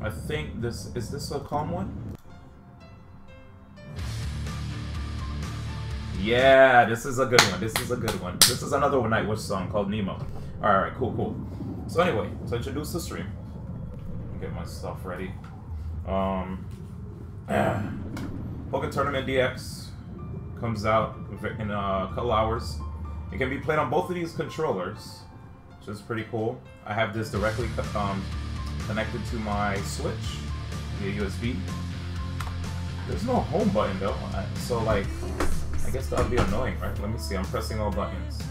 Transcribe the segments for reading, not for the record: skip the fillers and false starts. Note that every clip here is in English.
I think this is this a calm one? Yeah, this is a good one. This is a good one. This is another Nightwish song called Nemo. Alright, cool, cool. So anyway, to introduce the stream. Get my stuff ready. Pokken Tournament DX comes out in a couple hours. It can be played on both of these controllers, which is pretty cool. I have this directly connected to my Switch via USB. There's no home button though, so like, I guess that would be annoying, right? Let me see, I'm pressing all buttons.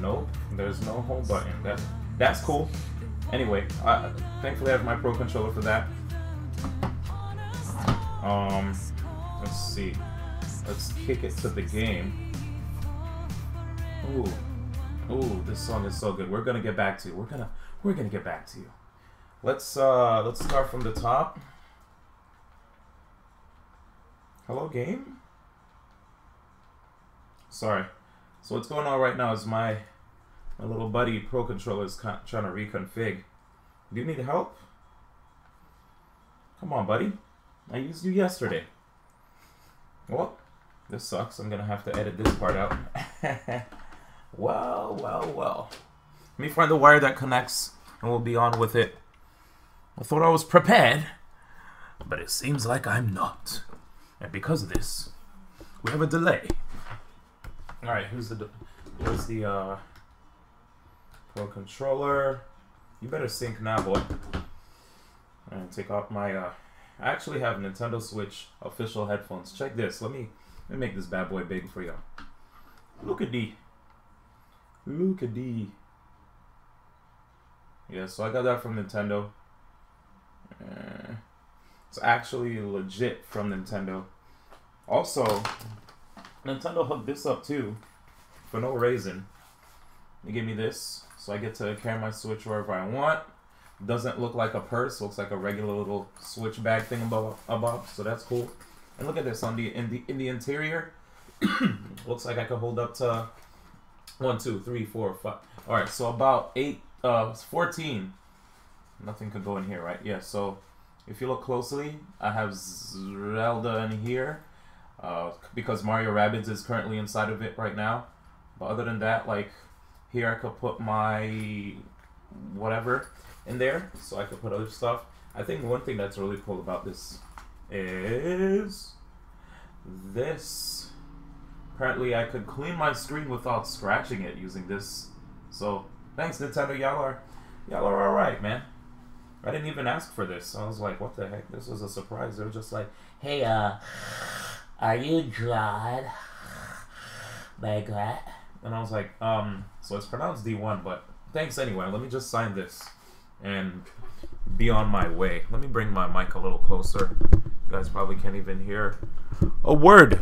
Nope, there's no home button. That's cool. Anyway, thankfully I have my Pro Controller for that. Let's see. Let's kick it to the game. Ooh, this song is so good. We're gonna get back to you. We're gonna get back to you. Let's start from the top. Hello, game? Sorry. So what's going on right now is my little buddy Pro Controller is trying to reconfig. Do you need help? Come on, buddy. I used you yesterday. Well, this sucks. I'm gonna have to edit this part out. Well. Let me find the wire that connects, and we'll be on with it. I thought I was prepared, but it seems like I'm not. And because of this, we have a delay. Alright, here's the Pro Controller. You better sync now, boy. And take off my I actually have Nintendo Switch official headphones. Check this. Let me make this bad boy big for y'all. Look at D. Look at D. Yeah, so I got that from Nintendo. It's actually legit from Nintendo. Also, Nintendo hooked this up too, for no reason. They gave me this, so I get to carry my Switch wherever I want. Doesn't look like a purse, looks like a regular little Switch bag thing above, so that's cool. And look at this on in the interior. Looks like I could hold up to 1, 2, 3, 4, 5. All right, so about 14. Nothing could go in here, right? Yeah. So if you look closely, I have Zelda in here. Because Mario Rabbids is currently inside of it right now. But other than that, like, here I could put my whatever in there, so I could put other stuff. I think one thing that's really cool about this is this. Apparently I could clean my screen without scratching it using this. So thanks, Nintendo. Y'all are alright, man. I didn't even ask for this. I was like, what the heck? This was a surprise. They were just like, hey, are you John? Like that? And I was like, so it's pronounced D1, but thanks anyway. Let me just sign this and be on my way. Let me bring my mic a little closer. You guys probably can't even hear a word.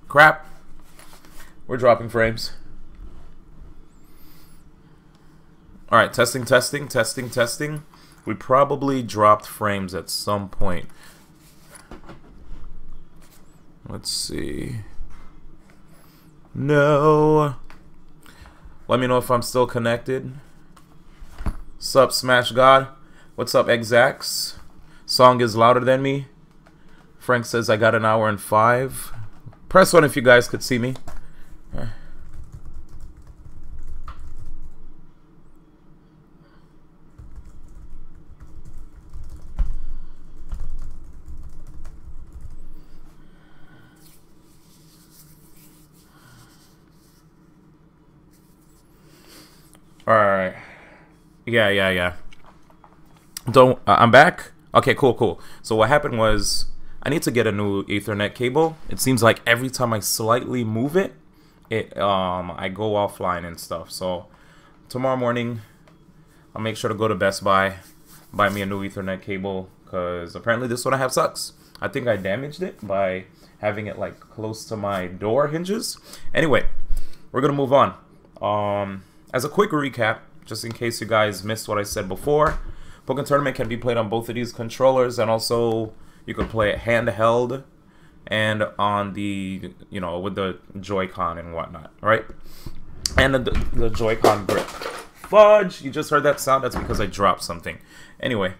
Crap. We're dropping frames. Alright, testing. We probably dropped frames at some point. Let's see. No. Let me know if I'm still connected. Sup, Smash God? What's up, Exacts? Song is louder than me. Frank says I got an hour and 5. Press 1 if you guys could see me. Alright. Yeah. I'm back? Okay, cool. So what happened was, I need to get a new Ethernet cable. It seems like every time I slightly move it, I go offline and stuff. So tomorrow morning, I'll make sure to go to Best Buy, buy me a new Ethernet cable, because apparently this one I have sucks. I think I damaged it by having it like close to my door hinges. Anyway, we're gonna move on. As a quick recap, just in case you guys missed what I said before, Pokken Tournament can be played on both of these controllers, and also you can play it handheld and on the, you know, with the Joy-Con and whatnot, right? And the Joy-Con grip. fudge! You just heard that sound? That's because I dropped something. Anyway,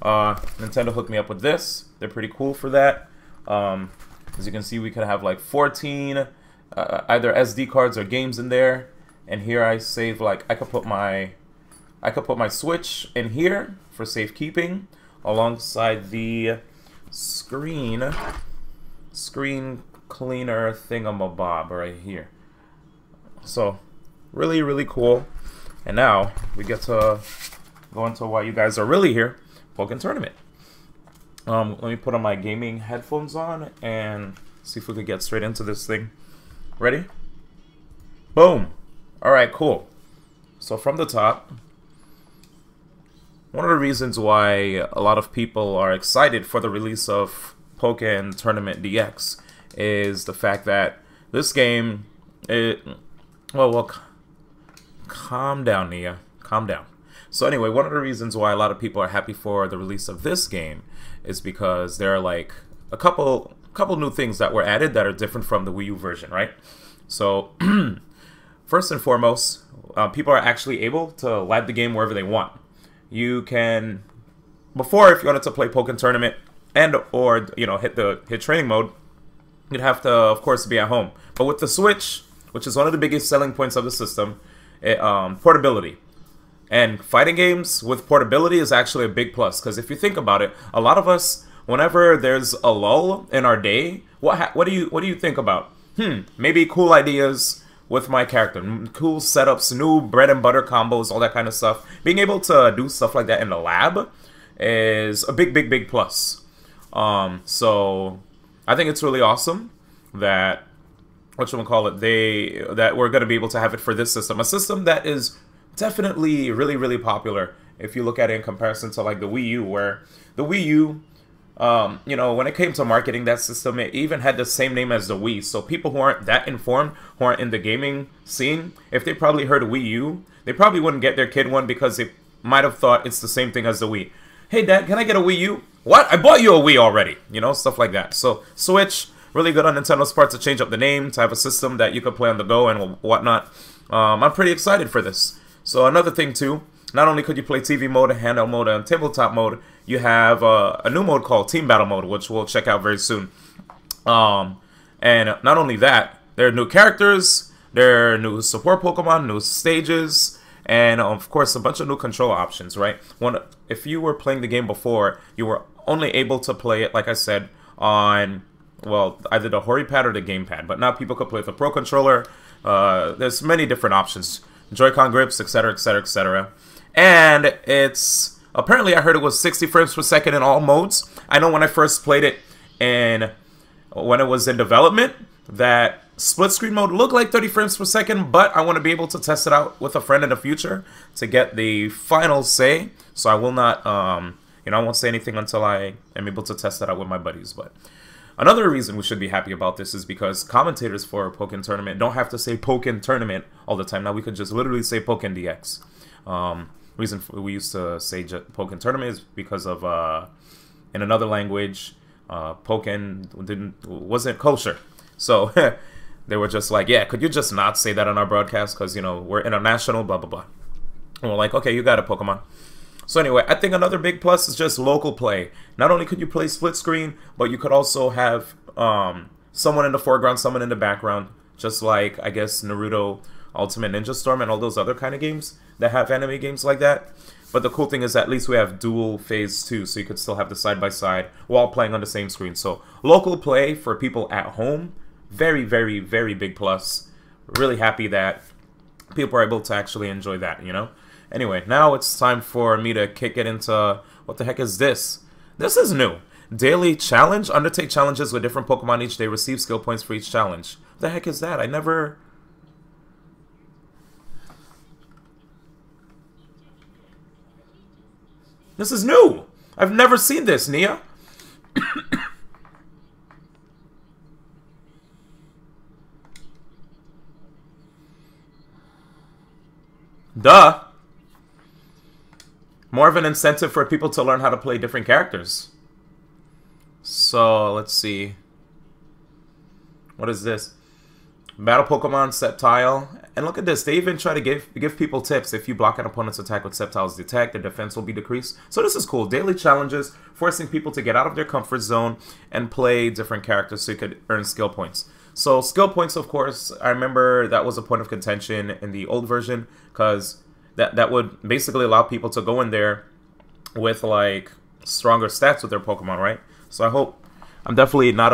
Nintendo hooked me up with this. They're pretty cool for that. As you can see, we could have like 14 either SD cards or games in there. And here I save, like, I could put my Switch in here for safekeeping, alongside the screen cleaner thingamabob right here. So, really, really cool. And now we get to go into why you guys are really here, Pokken Tournament. Let me put on my gaming headphones on and see if we could get straight into this thing. Ready? Boom! Alright, cool. So from the top, one of the reasons why a lot of people are excited for the release of Pokken Tournament DX is the fact that this game, well, calm down, Nia. Calm down. So anyway, one of the reasons why a lot of people are happy for the release of this game is because there are like a couple new things that were added that are different from the Wii U version, right? So first and foremost, people are actually able to live the game wherever they want. You can, before, if you wanted to play Pokken Tournament and or hit training mode, you'd have to, of course, be at home. But with the Switch, which is one of the biggest selling points of the system, portability. And fighting games with portability is actually a big plus, because if you think about it, a lot of us, whenever there's a lull in our day, what do you think about? Maybe cool ideas with my character, cool setups, new bread and butter combos, all that kind of stuff. Being able to do stuff like that in the lab is a big plus. So I think it's really awesome that that we're going to be able to have it for this system, a system that is definitely really popular if you look at it in comparison to like the Wii U, where the Wii U, when it came to marketing that system, it even had the same name as the Wii. So people who aren't that informed, who aren't in the gaming scene, if they probably heard Wii U, they probably wouldn't get their kid one because they might have thought it's the same thing as the Wii. Hey Dad, can I get a Wii U? What? I bought you a Wii already. Stuff like that. So Switch, really good on Nintendo's part to change up the name, to have a system that you could play on the go and whatnot. I'm pretty excited for this. So another thing too, not only could you play TV mode, handheld mode, and tabletop mode, you have a new mode called Team Battle Mode, which we'll check out very soon. And not only that, there are new characters, there are new support Pokemon, new stages, and of course a bunch of new control options, right? If you were playing the game before, you were only able to play it, like I said, on, well, either the Hori Pad or the Gamepad, but now people could play with the Pro Controller. There's many different options. Joy-Con grips, etc, etc. And it's, apparently I heard it was 60 frames per second in all modes. I know when I first played it and when it was in development, that split screen mode looked like 30 frames per second, but I want to be able to test it out with a friend in the future to get the final say. So I will not, I won't say anything until I am able to test it out with my buddies. But another reason we should be happy about this is because commentators for Pokken Tournament don't have to say Pokken Tournament all the time. Now we could just literally say Pokken DX. Reason we used to say Pokken Tournament is because of in another language, Pokken wasn't kosher, so they were just like, yeah, could you just not say that on our broadcast, because we're international, blah blah blah. And we're like, okay, you got it, Pokemon. So anyway, I think another big plus is just local play. Not only could you play split screen, but you could also have someone in the foreground, someone in the background, just like, I guess, Naruto Ultimate Ninja Storm and all those other kind of games that have anime games like that. But the cool thing is at least we have dual phase too, so you could still have the side-by-side while playing on the same screen. So local play for people at home, very big plus. Really happy that people are able to actually enjoy that, Anyway, now it's time for me to kick it into, what the heck is this? This is new. Daily challenge. Undertake challenges with different Pokemon each day. Receive skill points for each challenge. What the heck is that? I never... This is new! I've never seen this, Nia! Duh! More of an incentive for people to learn how to play different characters. So, let's see. What is this? Battle Pokemon, Sceptile. And look at this. They even try to give people tips. If you block an opponent's attack with Sceptile's attack, their defense will be decreased. So this is cool. Daily challenges, forcing people to get out of their comfort zone and play different characters so you could earn skill points. So skill points, of course, I remember that was a point of contention in the old version, because that would basically allow people to go in there with, like, stronger stats with their Pokemon, right? So I hope... I'm definitely not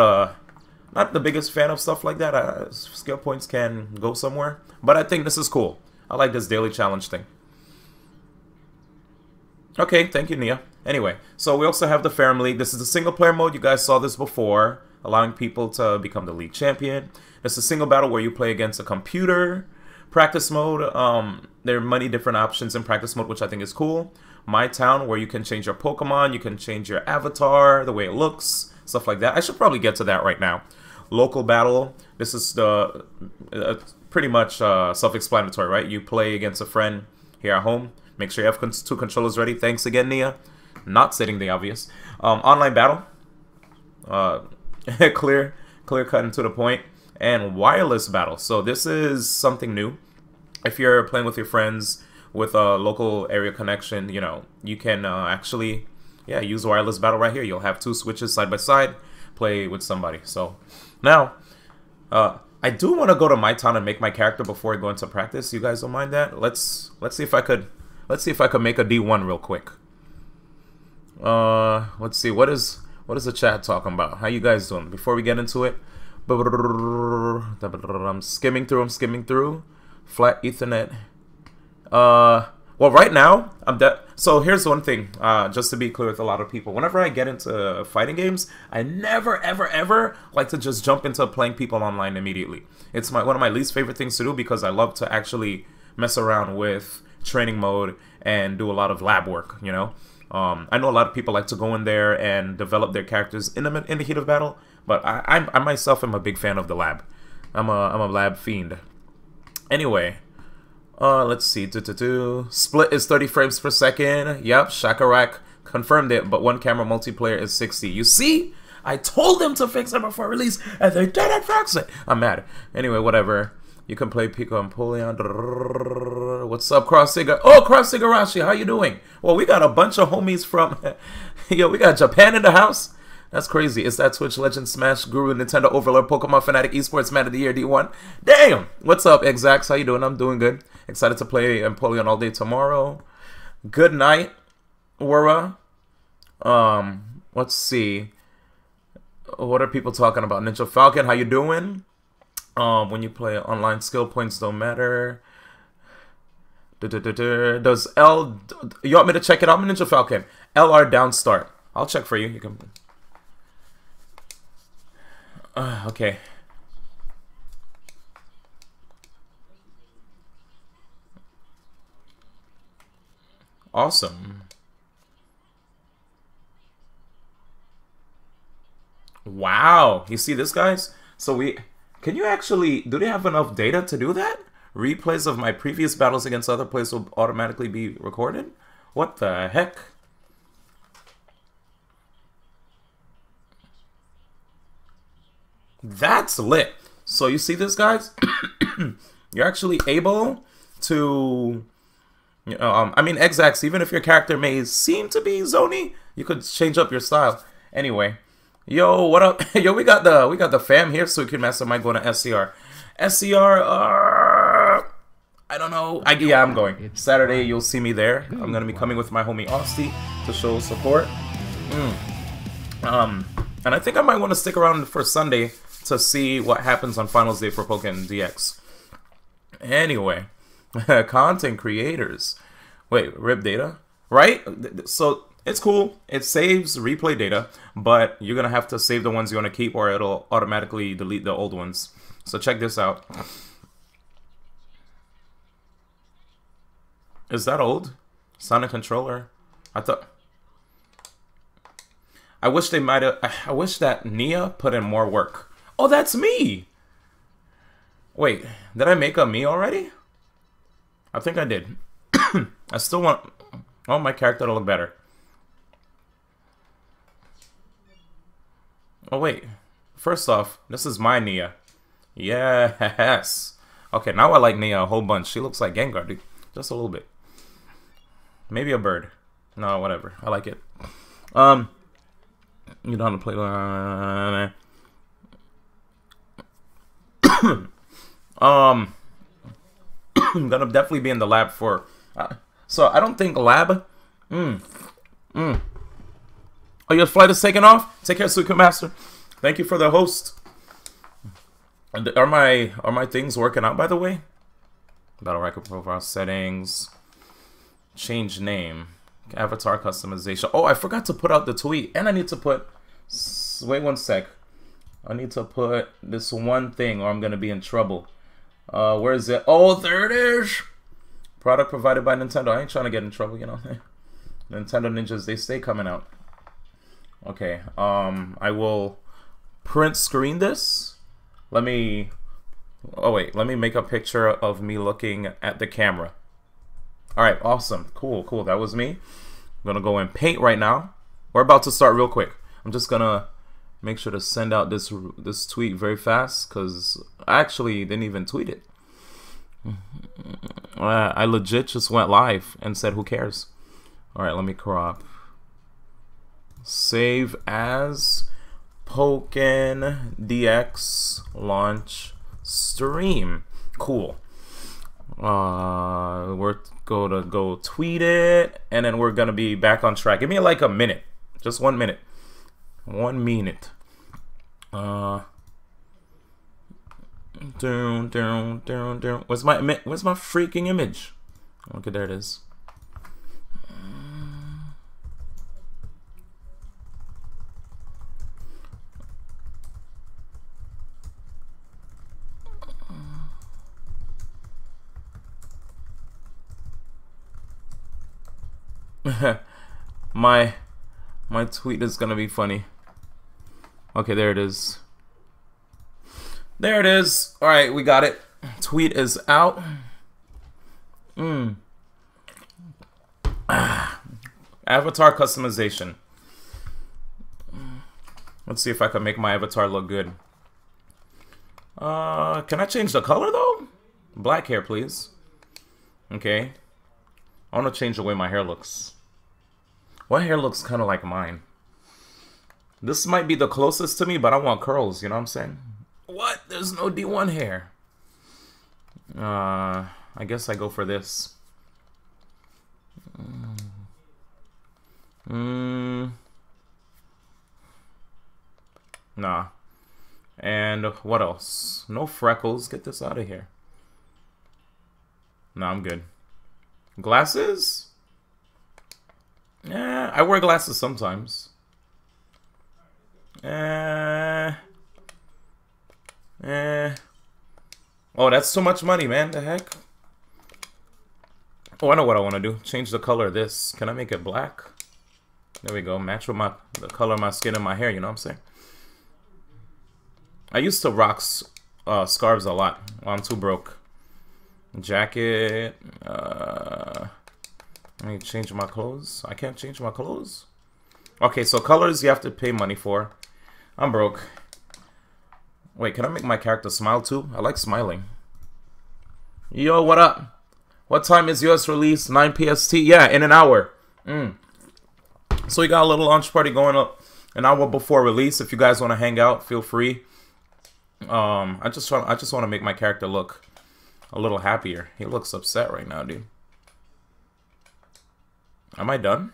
the biggest fan of stuff like that. Skill points can go somewhere. But I think this is cool. I like this daily challenge thing. Okay, thank you, Nia. Anyway, so we also have the Ferrum League. This is the single player mode. You guys saw this before, allowing people to become the league champion. It's a single battle where you play against a computer. Practice mode, there are many different options in practice mode, which I think is cool. My Town, where you can change your Pokemon, you can change your avatar, the way it looks, stuff like that. I should probably get to that right now. Local battle, this is the pretty much self-explanatory, right? You play against a friend here at home. Make sure you have 2 controllers ready. Thanks again, Nia. Not stating the obvious. Online battle, clear cut and to the point. And wireless battle. So this is something new. If you're playing with your friends with a local area connection, you know, you can actually, yeah, use wireless battle right here. You'll have 2 switches side by side, play with somebody. So now, I do want to go to my town and make my character before I go into practice. You guys don't mind that? Let's see if I could make a D1 real quick. Let's see, what is the chat talking about? How you guys doing? Before we get into it. I'm skimming through. Flat Ethernet. Well, right now, so here's one thing, just to be clear with a lot of people. Whenever I get into fighting games, I never, ever, ever like to just jump into playing people online immediately. It's one of my least favorite things to do, because I love to actually mess around with training mode and do a lot of lab work, you know? I know a lot of people like to go in there and develop their characters in the heat of battle, but I myself am a big fan of the lab. I'm a lab fiend. Anyway, let's see. Split is 30 frames per second. Yep, Shakarak confirmed it, but one camera multiplayer is 60. You see? I told them to fix it before release, and they didn't fix it. I'm mad. Anyway, whatever. You can play Pico and Polion. What's up, Cross Siga? Oh, Cross Sigarashi, how you doing? Well, we got a bunch of homies from... Yo, we got Japan in the house. That's crazy. It's that Twitch Legend Smash Guru Nintendo Overlord Pokemon Fanatic Esports Man of the Year D1. Damn! What's up, Exacx? How you doing? I'm doing good. Excited to play Empoleon all day tomorrow. Good night, Wara. Let's see. What are people talking about? Ninja Falcon, how you doing? When you play online, skill points don't matter. Does L... You want me to check it out, Ninja Falcon? LR down start. I'll check for you. You can... okay. Awesome. Wow. You see this, guys? So we... Can you actually... Do they have enough data to do that? Replays of my previous battles against other players will automatically be recorded? What the heck? That's lit. So you see this, guys? You're actually able to... I mean, Exacx, even if your character may seem to be zony, you could change up your style. Anyway. Yo, what up? Yo, we got the fam here, so we can master might go to SCR. SCR, I don't know. Yeah, I'm going. Saturday, you'll see me there. I'm gonna be coming with my homie Austin to show support. And I think I might want to stick around for Sunday to see what happens on Finals Day for Pokken DX. Anyway, content creators. Wait, RIP data, right? So it's cool. It saves replay data, but you're gonna have to save the ones you want to keep, or it'll automatically delete the old ones. So check this out. Is that old? Sonic controller? I thought... I wish they might have... I wish that Nia put in more work. Oh, that's me! Wait, did I make a me already? I think I did. I still want... I want my character to look better. Oh, wait. First off, this is my Nia. Yes. Okay, now I like Nia a whole bunch. She looks like Gengar, dude. Just a little bit. Maybe a bird. No, whatever. I like it. You know how to play. I'm gonna definitely be in the lab for. So I don't think lab. Oh, your flight is taking off. Take care, Suika Master. Thank you for the host. Are my things working out, by the way? Battle record profile settings. Change name. Avatar customization. Oh, I forgot to put out the tweet. And I need to put... Wait one sec. I need to put this one thing or I'm going to be in trouble. Where is it? Oh, there it is! Product provided by Nintendo. I ain't trying to get in trouble, you know. Nintendo Ninjas, they stay coming out. Okay. I will print screen this. Let me... Oh, wait. Let me make a picture of me looking at the camera. Alright, awesome. Cool, cool. That was me. I'm gonna go in paint right now. We're about to start real quick. I'm just gonna make sure to send out this tweet very fast because I actually didn't even tweet it. I legit just went live and said who cares. Alright, let me crop. Save as Pokken DX launch stream. Cool. We're gonna go tweet it, and then we're gonna be back on track. Give me like a minute, just 1 minute. 1 minute. Where's my freaking image? Okay, there it is. my tweet is gonna be funny. Okay, there it is. There it is. All right, we got it. Tweet is out. Avatar customization. Let's see if I can make my avatar look good. Can I change the color though? Black hair, please. Okay. I want to change the way my hair looks. My hair looks kind of like mine. This might be the closest to me, but I want curls, you know what I'm saying? What? There's no D1 hair. I guess I go for this. Nah. And what else? No freckles. Get this out of here. Nah, I'm good. Glasses? Yeah, I wear glasses sometimes. Oh, that's too much money, man. The heck? Oh, I know what I want to do. Change the color of this. Can I make it black? There we go. Match with the color of my skin and my hair, you know what I'm saying? I used to rock scarves a lot. Oh, I'm too broke. Jacket. Let me change my clothes. I can't change my clothes. Okay, so colors you have to pay money for. I'm broke. Wait, can I make my character smile too? I like smiling. Yo, what up? What time is US release? 9 PST? Yeah, in an hour. So we got a little launch party going up an hour before release. If you guys want to hang out, feel free. I just want to make my character look a little happier. He looks upset right now, dude. Am I done?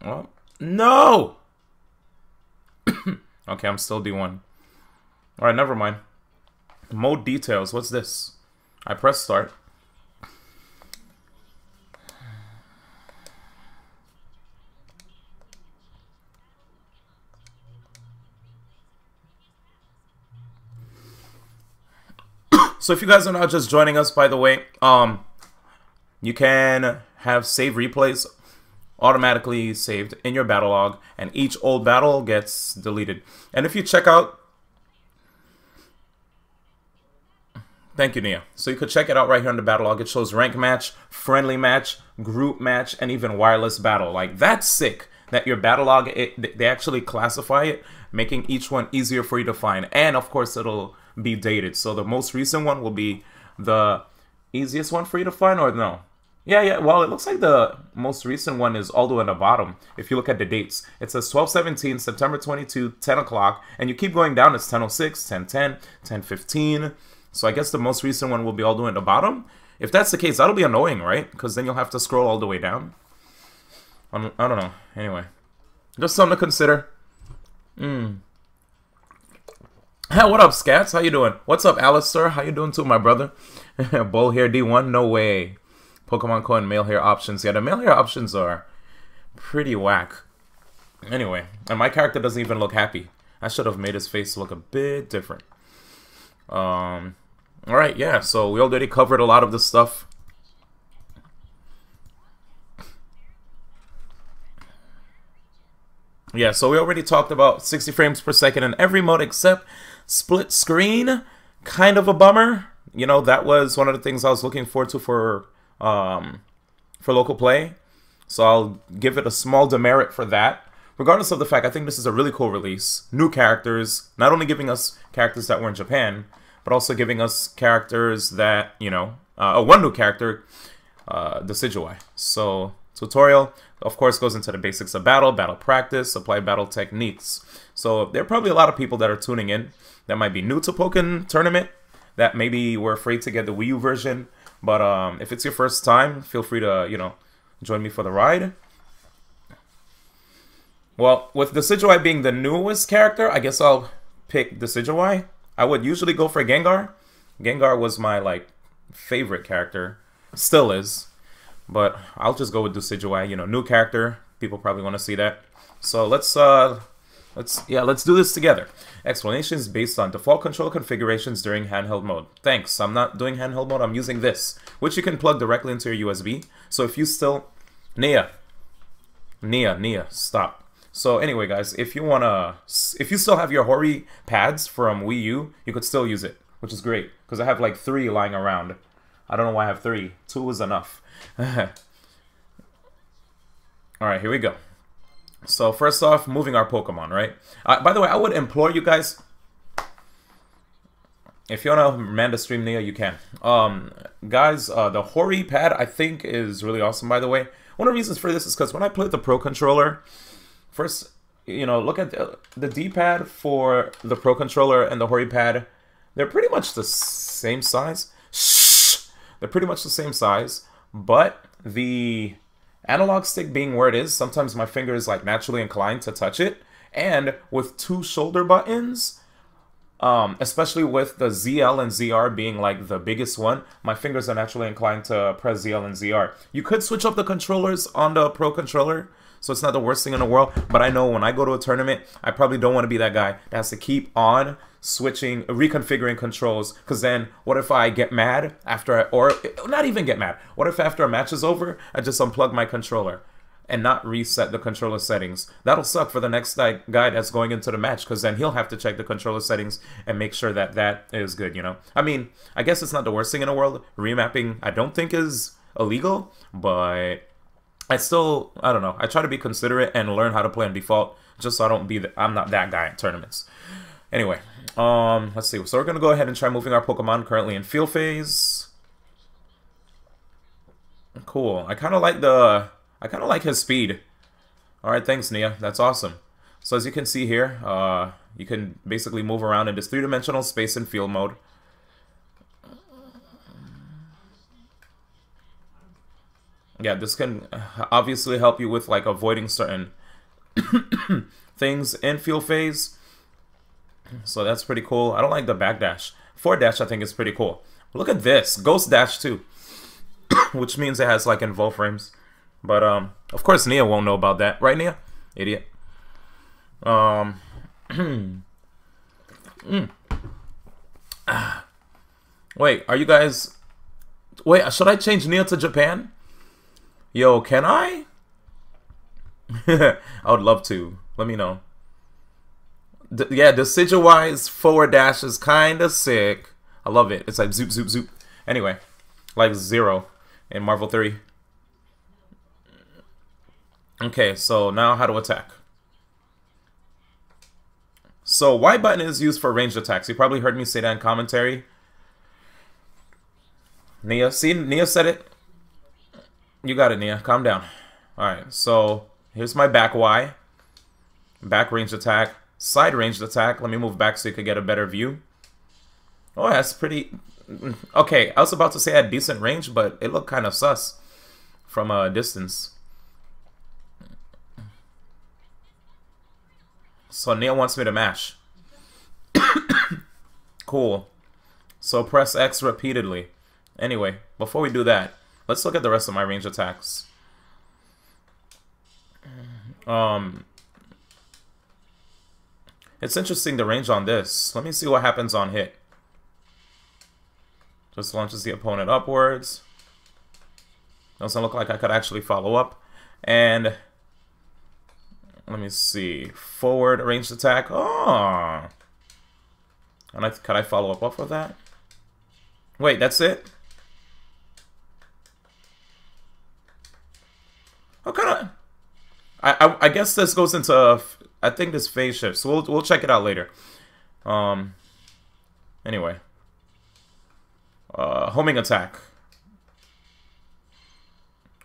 Well, no! Okay, I'm still D1. Alright, never mind. Mode details. What's this? I press start. So if you guys are not just joining us, by the way, you can have save replays automatically saved in your battle log, and each old battle gets deleted. And if you check out, thank you, Nia. So you could check it out right here in the battle log. It shows rank match, friendly match, group match, and even wireless battle. Like, that's sick that your battle log, they actually classify it making each one easier for you to find. And of course, it'll be dated. So the most recent one will be the easiest one for you to find, or no? Yeah, well, it looks like the most recent one is all the way at the bottom. If you look at the dates, it says 12/17, September 22, 10 o'clock, and you keep going down, it's 10:06, 10:10, 10:15. So I guess the most recent one will be all the way at the bottom. If that's the case, that'll be annoying, right? Because then you'll have to scroll all the way down. I don't know. Anyway, just something to consider. Hey, what up, Scats? How you doing? What's up, Alistair? How you doing too, my brother? Bull hair D1? No way. Pokemon Coin male hair options. Yeah, the male hair options are pretty whack. Anyway, and my character doesn't even look happy. I should have made his face look a bit different. Alright, yeah, so we already covered a lot of the stuff. Yeah, so we already talked about 60 frames per second in every mode except split screen. Kind of a bummer. You know, that was one of the things I was looking forward to for local play. So I'll give it a small demerit for that. Regardless of the fact, I think this is a really cool release. New characters, not only giving us characters that were in Japan, but also giving us characters that, you know, one new character, Decidueye. So, tutorial, of course, goes into the basics of battle, battle practice, apply battle techniques. So, there are probably a lot of people that are tuning in that might be new to Pokken Tournament, that maybe were afraid to get the Wii U version. But if it's your first time, feel free to, you know, join me for the ride. Well, with Decidueye being the newest character, I guess I'll pick Decidueye. I would usually go for Gengar. Gengar was my, like, favorite character. Still is. But I'll just go with Decidueye. You know, new character. People probably want to see that. So let's do this together. Explanations based on default control configurations during handheld mode. Thanks. I'm not doing handheld mode. I'm using this, which you can plug directly into your USB. So if you still... Nia, stop. So anyway, guys, if you still have your Hori pads from Wii U, you could still use it, which is great, because I have like 3 lying around. I don't know why I have 3. 2 is enough. Alright, here we go. So first off, moving our Pokemon, right? By the way, I would implore you guys, if you want to man the stream, Nia, you can. Guys, the Hori pad, I think, is really awesome, by the way. One of the reasons for this is because when I played the Pro Controller, first, you know, look at the D-pad for the Pro Controller and the Hori pad. They're pretty much the same size. Shh! They're pretty much the same size, but the analog stick being where it is, sometimes my finger is like naturally inclined to touch it. And with 2 shoulder buttons, especially with the ZL and ZR being like the biggest one, my fingers are naturally inclined to press ZL and ZR. You could switch up the controllers on the Pro Controller, so it's not the worst thing in the world, but I know when I go to a tournament, I probably don't want to be that guy that has to keep on switching, reconfiguring controls, because then what if I get mad after, or not even get mad, what if after a match is over, I just unplug my controller and not reset the controller settings? That'll suck for the next guy that's going into the match, because then he'll have to check the controller settings and make sure that that is good, you know? I mean, I guess it's not the worst thing in the world. Remapping, I don't think is illegal, but I don't know. I try to be considerate and learn how to play on default, just so I don't be I'm not that guy at tournaments. Anyway, let's see. So we're gonna go ahead and try moving our Pokemon currently in field phase. Cool. I kind of like his speed. All right, thanks, Nia. That's awesome. So as you can see here, you can basically move around in this 3-dimensional space and field mode. Yeah, this can obviously help you with like avoiding certain things in field phase. So that's pretty cool. I don't like the backdash. Forward dash I think is pretty cool. Look at this, Ghost Dash too, which means it has like involved frames. But of course Nia won't know about that, right, Nia? Idiot. Wait, are you guys? Wait, should I change Nia to Japan? Yo, can I? I would love to. Let me know. Yeah, the Decidueye's forward dash is kind of sick. I love it. It's like zoop, zoop, zoop. Anyway, like Zero in Marvel 3. Okay, so now how to attack. So Y button is used for ranged attacks. You probably heard me say that in commentary. Nia, see, Nia said it. You got it, Nia. Calm down. Alright, so here's my back Y. Back ranged attack. Side ranged attack. Let me move back so you could get a better view. Oh, that's pretty... Okay, I was about to say I had decent range, but it looked kind of sus from a distance. So Nia wants me to mash. Cool. So press X repeatedly. Anyway, before we do that, let's look at the rest of my range attacks. It's interesting the range on this. Let me see what happens on hit. Just launches the opponent upwards. Doesn't look like I could actually follow up. And let me see. Forward ranged attack. Oh. And could I follow up off of that? Wait, that's it? What kind of... I guess this goes into... I think this phase shift. So we'll check it out later. Anyway. Homing attack.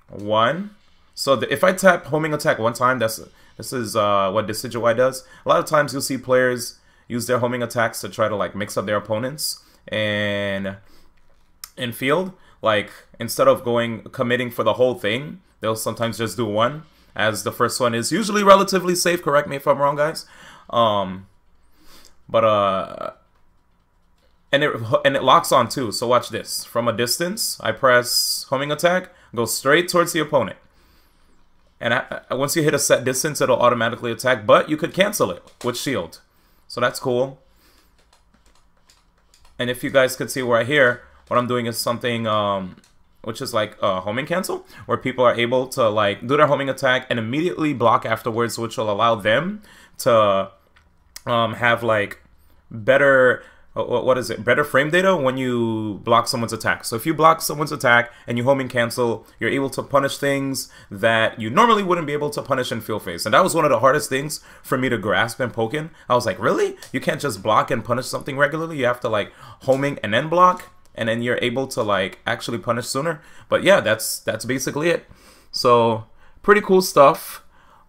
1. So if I tap homing attack one time, this is what Decidueye does. A lot of times you'll see players use their homing attacks to try to like mix up their opponents. And in field, like instead of committing for the whole thing, they'll sometimes just do one, as the first one is usually relatively safe. Correct me if I'm wrong, guys. And it locks on too. So watch this. From a distance, I press homing attack, go straight towards the opponent. And once you hit a set distance, it'll automatically attack, but you could cancel it with shield. So that's cool. And if you guys could see right here, what I'm doing is something which is like homing cancel, where people are able to like do their homing attack and immediately block afterwards, which will allow them to have like better... what is it? Better frame data when you block someone's attack. So if you block someone's attack and you homing cancel, you're able to punish things that you normally wouldn't be able to punish in field phase. And that was one of the hardest things for me to grasp in Pokken. I was like, really? You can't just block and punish something regularly? You have to like homing and then block, and then you're able to like actually punish sooner. But yeah, that's basically it. So pretty cool stuff.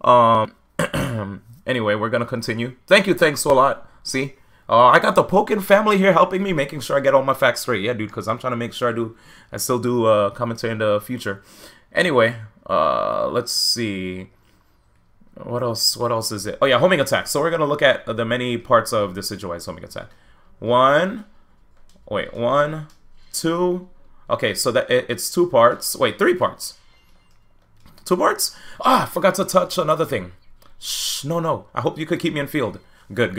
Anyway, we're gonna continue. Thanks a lot. See? I got the Pokken family here helping me, making sure I get all my facts straight. Yeah, dude, because I'm trying to make sure I still do commentary in the future. Anyway, let's see. What else is it? Oh yeah, homing attack. So we're gonna look at the many parts of the Decidueye's homing attack. 1, 2. Okay, so that it's 2 parts. Wait, 3 parts. 2 parts? Ah, I forgot to touch another thing. Shh, no. I hope you could keep me in field. Good.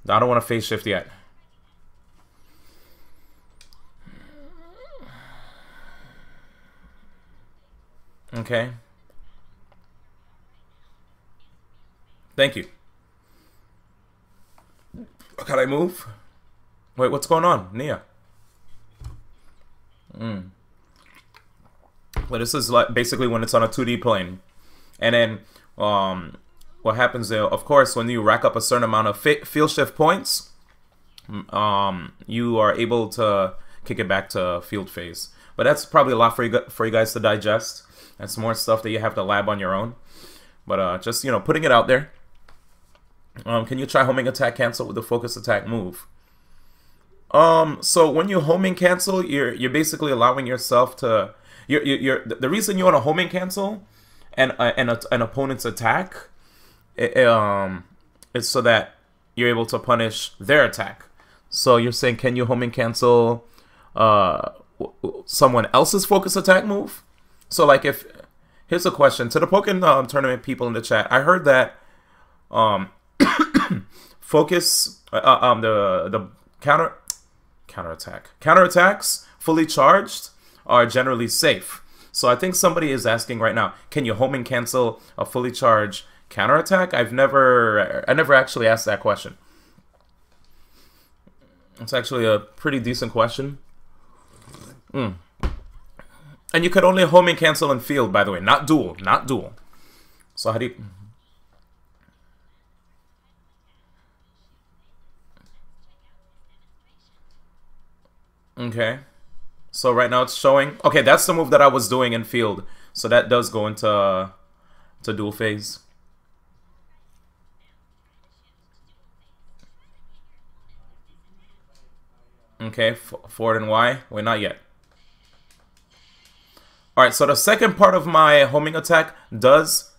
I don't want to phase shift yet. Okay. Thank you. Can I move? Wait, what's going on? Nia. Well, this is like basically when it's on a 2D plane. And then, what happens there, of course, when you rack up a certain amount of field shift points, you are able to kick it back to field phase. But that's probably a lot for you guys to digest. That's more stuff that you have to lab on your own. But just, putting it out there. Can you try homing attack cancel with the focus attack move? So when you homing cancel, you're basically allowing yourself to... the reason you want to homing cancel an opponent's attack... it's so that you're able to punish their attack. So you're saying, can you homing cancel someone else's focus attack move? So like if... Here's a question. To the Pokken Tournament people in the chat, I heard that focus... the counterattacks fully charged are generally safe. So I think somebody is asking right now, can you homing cancel a fully charged counterattack? I never actually asked that question. It's actually a pretty decent question. And you could only homing cancel in field, by the way, not duel. So how do you... Okay. So right now it's showing. Okay, that's the move that I was doing in field. So that does go into dual phase. Okay, forward and Y. Wait, not yet. Alright, so the second part of my homing attack does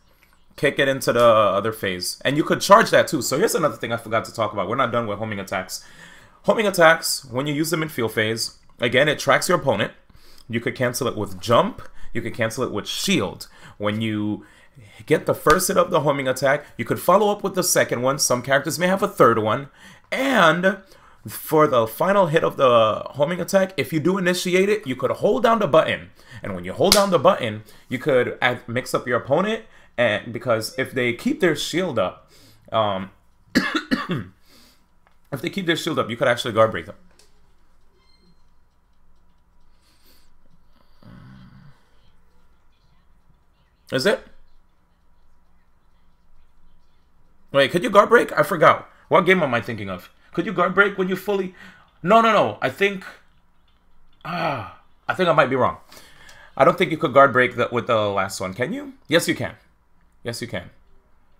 kick it into the other phase. And you could charge that too. So here's another thing I forgot to talk about. We're not done with homing attacks. Homing attacks, when you use them in field phase, again, it tracks your opponent. You could cancel it with jump. You could cancel it with shield. When you get the first hit of the homing attack, you could follow up with the second one. Some characters may have a third one. And for the final hit of the homing attack, if you do initiate it, you could hold down the button. And when you hold down the button, you could mix up your opponent. And because if they keep their shield up, if they keep their shield up, you could actually guard break them. Is it? Wait, could you guard break? I forgot. What game am I thinking of? Could you guard break when you fully... No. I think I might be wrong. I don't think you could guard break with the last one. Can you? Yes, you can. Yes, you can.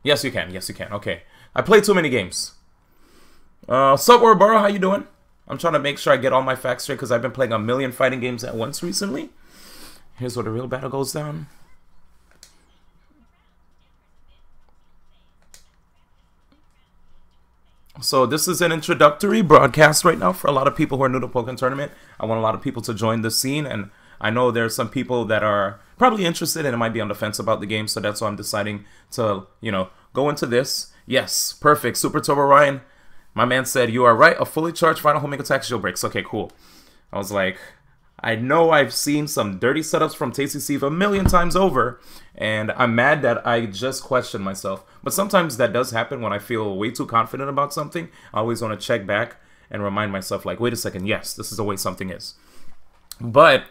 Yes, you can. Yes, you can. Okay. I played too many games. Sup, Ouroboros? How you doing? I'm trying to make sure I get all my facts straight because I've been playing a million fighting games at once recently. Here's where the real battle goes down. So this is an introductory broadcast right now for a lot of people who are new to Pokken Tournament. I want a lot of people to join the scene, and I know there's some people that are probably interested and might be on the fence about the game, so that's why I'm deciding to, you know, go into this. Yes, perfect. Super Turbo Ryan, my man said, you are right, a fully charged final homing attack shield breaks. Okay, cool. I was like, I know I've seen some dirty setups from Tasty Steve a million times over, and I'm mad that I just questioned myself. But sometimes that does happen when I feel way too confident about something. I always want to check back and remind myself, like, wait a second, yes, this is the way something is. But,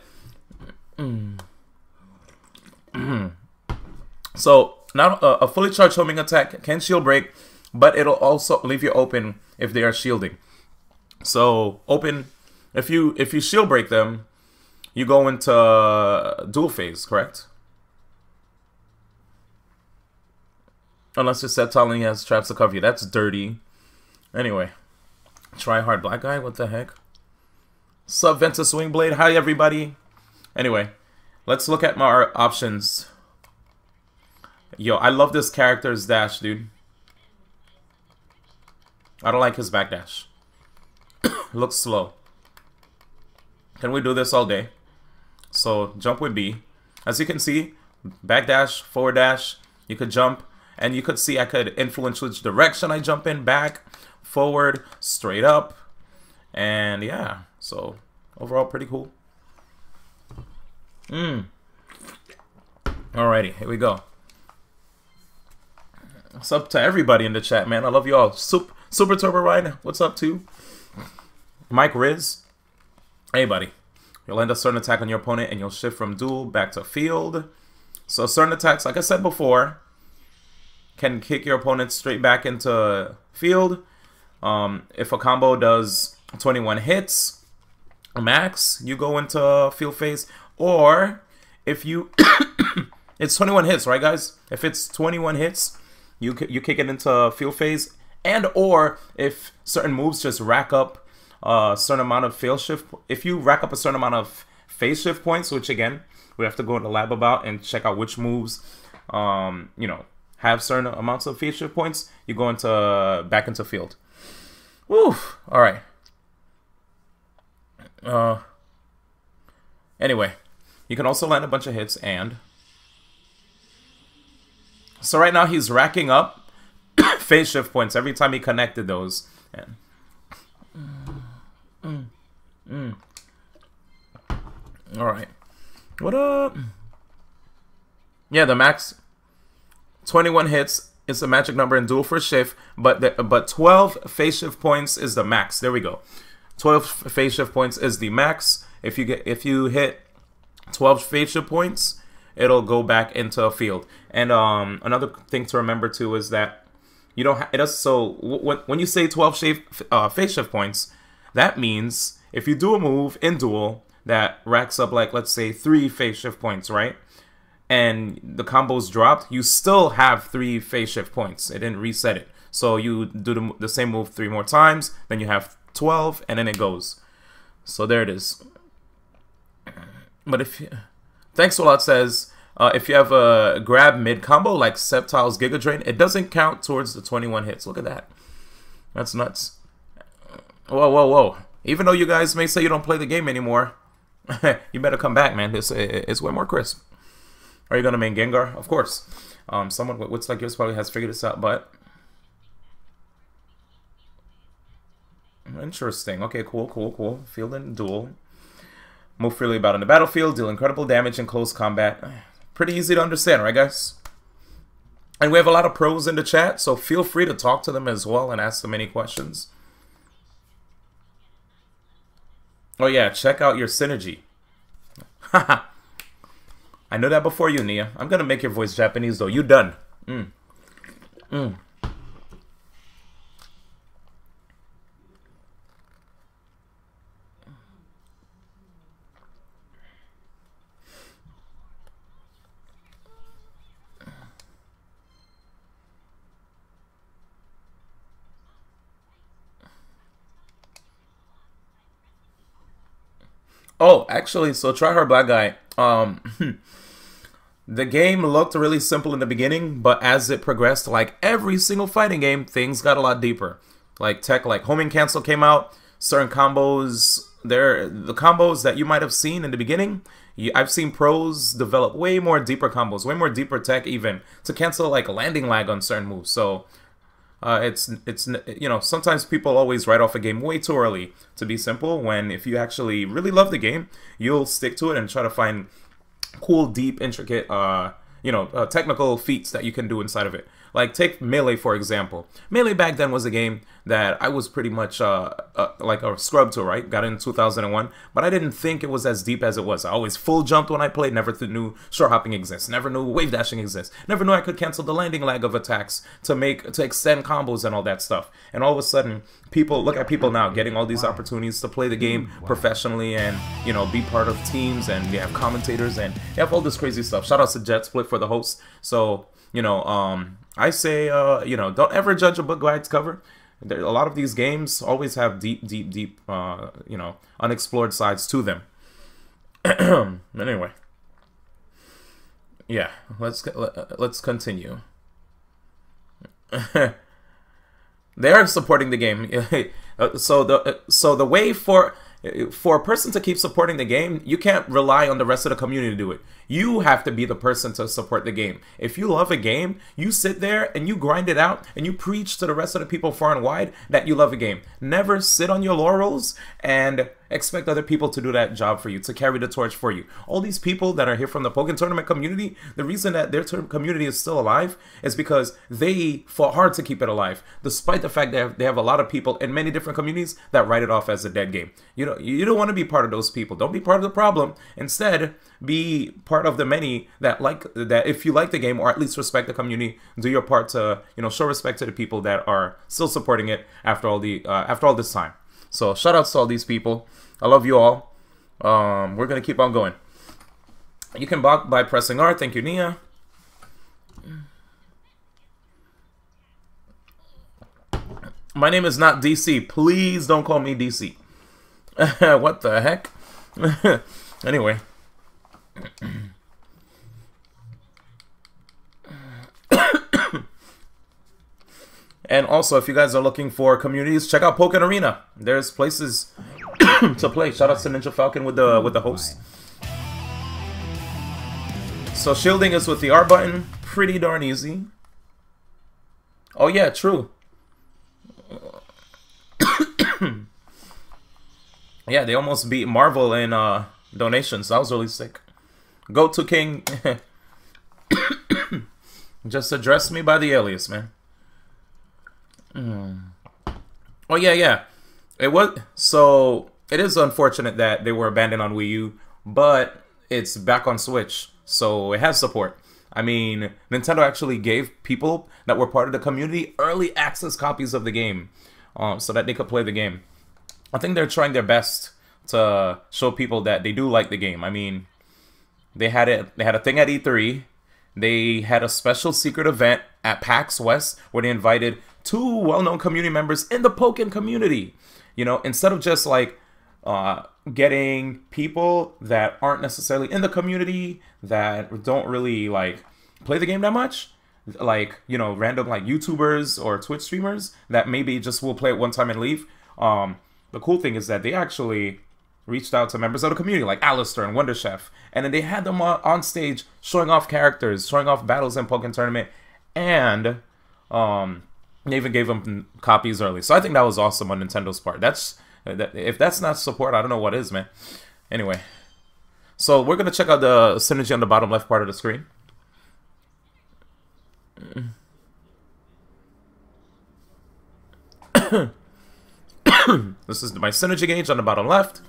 so, now a fully charged homing attack can shield break, but it'll also leave you open if they are shielding. So, open, if you shield break them, you go into dual phase, correct? Unless your set tiling has traps to cover you. That's dirty. Anyway. Try hard black guy? What the heck? Sub Ventus Swingblade. Hi, everybody. Anyway. Let's look at my options. Yo, I love this character's dash, dude. I don't like his backdash. Looks slow. Can we do this all day? So, jump with B. As you can see, backdash, forward dash, you could jump. And you could see I could influence which direction I jump in, back, forward, straight up. And yeah, so overall pretty cool. Alrighty, here we go. What's up to everybody in the chat, man? I love you all. Super Turbo Ryan, what's up too? Mike Riz. Hey, buddy. You'll end a certain attack on your opponent and you'll shift from duel back to field. So certain attacks, like I said before, can kick your opponent straight back into field. If a combo does 21 hits max, you go into field phase. Or if you it's 21 hits, right guys? If it's 21 hits, you kick it into field phase. And or if certain moves just rack up a certain amount of phase shift, if you rack up a certain amount of phase shift points, which again we have to go in the lab about and check out which moves you know, have certain amounts of phase shift points, you go into back into field. Woo! Alright. Anyway, you can also land a bunch of hits and so right now he's racking up phase shift points every time he connected those. And alright. What up? Yeah, the max 21 hits is a magic number in duel for shift, but 12 phase shift points is the max. There we go. 12 phase shift points is the max. If you hit 12 phase shift points, it'll go back into a field. And another thing to remember too is that you don't. So when you say 12 phase shift points, that means if you do a move in duel that racks up, like, let's say 3 phase shift points, right? And the combo's dropped, you still have 3 phase shift points. It didn't reset it. So you do the same move 3 more times, then you have 12, and then it goes. So there it is. But if you... Thanks a lot says, if you have a grab mid combo like Sceptile's Giga Drain, it doesn't count towards the 21 hits. Look at that. That's nuts. Whoa, whoa, whoa. Even though you guys may say you don't play the game anymore, you better come back, man. It's way more crisp. Are you going to main Gengar? Of course. Someone with wits like yours probably has figured this out, but... Interesting. Okay, cool, cool, cool. Field and duel. Move freely about on the battlefield. Deal incredible damage in close combat. Pretty easy to understand, right, guys? And we have a lot of pros in the chat, so feel free to talk to them as well and ask them any questions. Oh yeah, check out your synergy. Haha. I know that before you, Nia. I'm gonna make your voice Japanese though. You done. Oh, actually, so Tryhard Black Guy. The game looked really simple in the beginning, but as it progressed, like every single fighting game, things got a lot deeper. Like tech, like homing cancel came out, certain combos. The combos that you might have seen in the beginning, I've seen pros develop way more deeper combos, way more deeper tech even to cancel like landing lag on certain moves. So it's you know, sometimes people always write off a game way too early to be simple, when if you actually really love the game, you'll stick to it and try to find cool, deep, intricate, you know, technical feats that you can do inside of it. Like, take Melee, for example. Melee back then was a game that I was pretty much like a scrub to, right? Got in 2001, but I didn't think it was as deep as it was. I always full jumped when I played, never knew short hopping exists, never knew wave dashing exists, never knew I could cancel the landing lag of attacks to extend combos and all that stuff. And all of a sudden, people, look at people now getting all these opportunities to play the game professionally and, you know, be part of teams, and you have commentators and you have all this crazy stuff. Shout out to Jet Split for the host. So, you know, I say, you know, don't ever judge a book by its cover. A lot of these games always have deep, you know, unexplored sides to them. Anyway, yeah, let's continue. They are supporting the game. So the way for a person to keep supporting the game, you can't rely on the rest of the community to do it. You have to be the person to support the game. If you love a game, you sit there and you grind it out and you preach to the rest of the people far and wide that you love a game. Never sit on your laurels and expect other people to do that job for you, to carry the torch for you. All these people that are here from the Pokken Tournament community, the reason that their community is still alive is because they fought hard to keep it alive, despite the fact that they have a lot of people in many different communities that write it off as a dead game. You know, you don't want to be part of those people. Don't be part of the problem. Instead, be part of the many that if you like the game, or at least respect the community, do your part to, you know, show respect to the people that are still supporting it after all this time. So shout outs to all these people. I love you all. We're gonna keep on going. You can block by pressing R. Thank you, Nia. My name is not DC. Please don't call me DC. What the heck? Anyway. And also, if you guys are looking for communities, check out Pokken Arena. There's places to play. Shout out to Ninja Falcon with the host. So shielding is with the R button. Pretty darn easy. Oh yeah, true. Yeah, they almost beat Marvel in donations. That was really sick. Go to King. Just address me by the alias, man. Oh yeah. It is unfortunate that they were abandoned on Wii U, but it's back on Switch, so it has support. I mean, Nintendo actually gave people that were part of the community early access copies of the game, so that they could play the game. I think they're trying their best to show people that they do like the game. I mean, they had a thing at E3. They had a special secret event at PAX West where they invited 2 well-known community members in the Pokken community. You know, instead of just like getting people that aren't necessarily in the community, that don't really like play the game that much, like, you know, random like YouTubers or Twitch streamers that maybe just will play it one time and leave. The cool thing is that they actually reached out to members of the community like Alistair and Wonder Chef, and then they had them on stage showing off characters, showing off battles in Pokken Tournament, and they even gave them copies early. So I think that was awesome on Nintendo's part. If that's not support, I don't know what is, man. Anyway, so we're gonna check out the synergy on the bottom left part of the screen. This is my synergy gauge on the bottom left.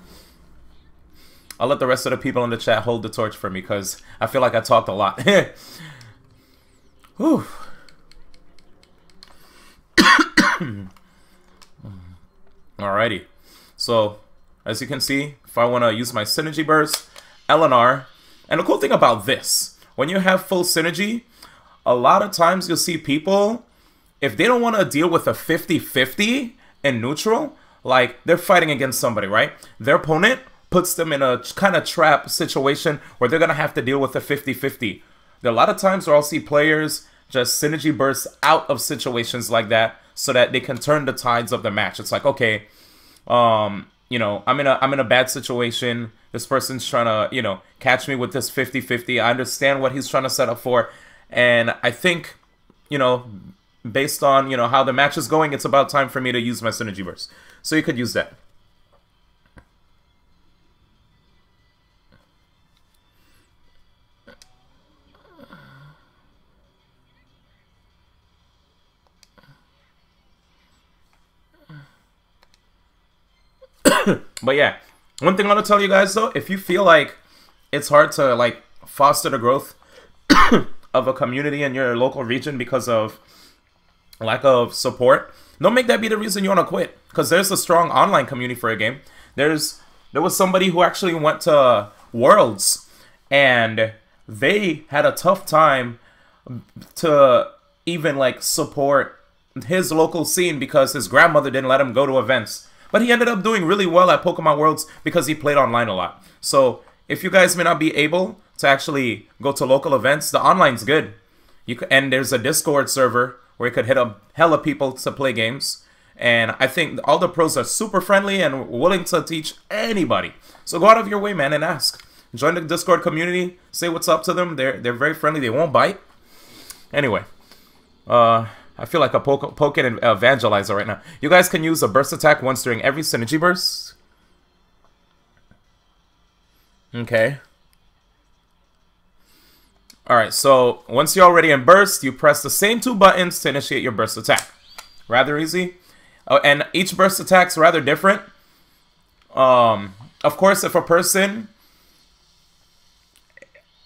I'll let the rest of the people in the chat hold the torch for me because I feel like I talked a lot. Whew. Alrighty. So, as you can see, if I want to use my synergy burst, LNR, and the cool thing about this, when you have full synergy, a lot of times you'll see people, if they don't want to deal with a 50-50 in neutral, like they're fighting against somebody, right? Their opponent puts them in a kind of trap situation where they're going to have to deal with a 50-50. There are a lot of times where I'll see players just synergy burst out of situations like that so that they can turn the tides of the match. It's like, okay, you know, I'm in a bad situation. This person's trying to, you know, catch me with this 50-50. I understand what he's trying to set up for. And I think, you know, based on, you know, how the match is going, it's about time for me to use my synergy burst. So you could use that. But yeah, one thing I want to tell you guys though, if you feel like it's hard to like foster the growth of a community in your local region because of lack of support, don't make that be the reason you want to quit. Because there's a strong online community for a game. There was somebody who actually went to Worlds and they had a tough time to even like support his local scene because his grandmother didn't let him go to events. But he ended up doing really well at Pokemon Worlds because he played online a lot. So if you guys may not be able to actually go to local events, the online's good. And there's a Discord server where you could hit up hella people to play games. And I think all the pros are super friendly and willing to teach anybody. So go out of your way, man, and ask. Join the Discord community. Say what's up to them. They're very friendly. They won't bite. Anyway, I feel like a Pokken evangelizer right now. You guys can use a burst attack once during every synergy burst. Okay. Alright, so once you're already in burst, you press the same 2 buttons to initiate your burst attack. Rather easy. Oh, and each burst attack's rather different. Of course, if a person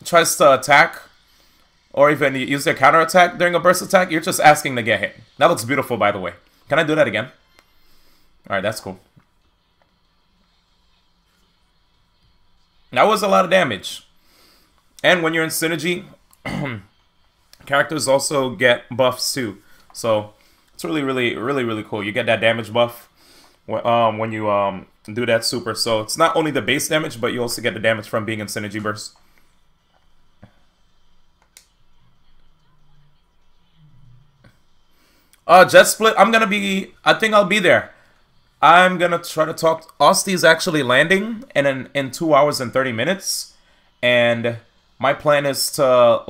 tries to attack or even use their counter attack during a burst attack, you're just asking to get hit. That looks beautiful, by the way. Can I do that again? Alright, that's cool. That was a lot of damage. And when you're in synergy, characters also get buffs too. So it's really cool. You get that damage buff when you do that super. So it's not only the base damage, but you also get the damage from being in synergy burst. Jet Split, I think I'll be there. I'm gonna try to talk. Austy's actually landing in 2 hours and 30 minutes. And my plan is to,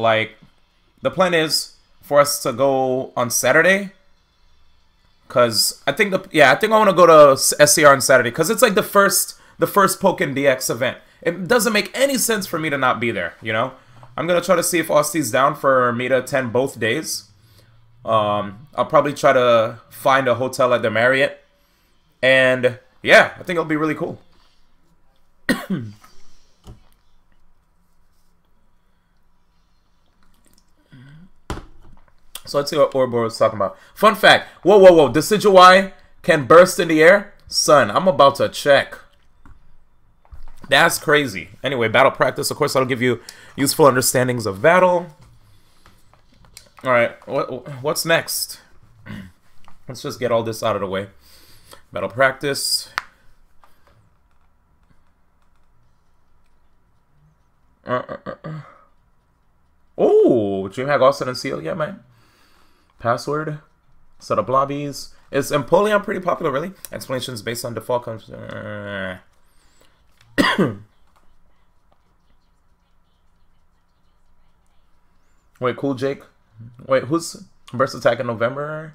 the plan is for us to go on Saturday. Cause I think I want to go to SCR on Saturday. Cause it's like the first Pokken DX event. It doesn't make any sense for me to not be there, you know? I'm gonna try to see if Austy's down for me to attend both days. I'll probably try to find a hotel at the Marriott. And yeah, I think it'll be really cool. So let's see what Ouroboros was talking about. Fun fact. Whoa. Decidueye can burst in the air? Son, I'm about to check. That's crazy. Anyway, battle practice. Of course, that'll give you useful understandings of battle. All right, what's next? Let's just get all this out of the way. Battle practice. Oh, DreamHack all set and sealed? Yeah, man. Password. Set up lobbies. Is Empoleon pretty popular, really? Explanations based on default comes. Wait, Cool Jake? Wait, who's Burst Attack in November?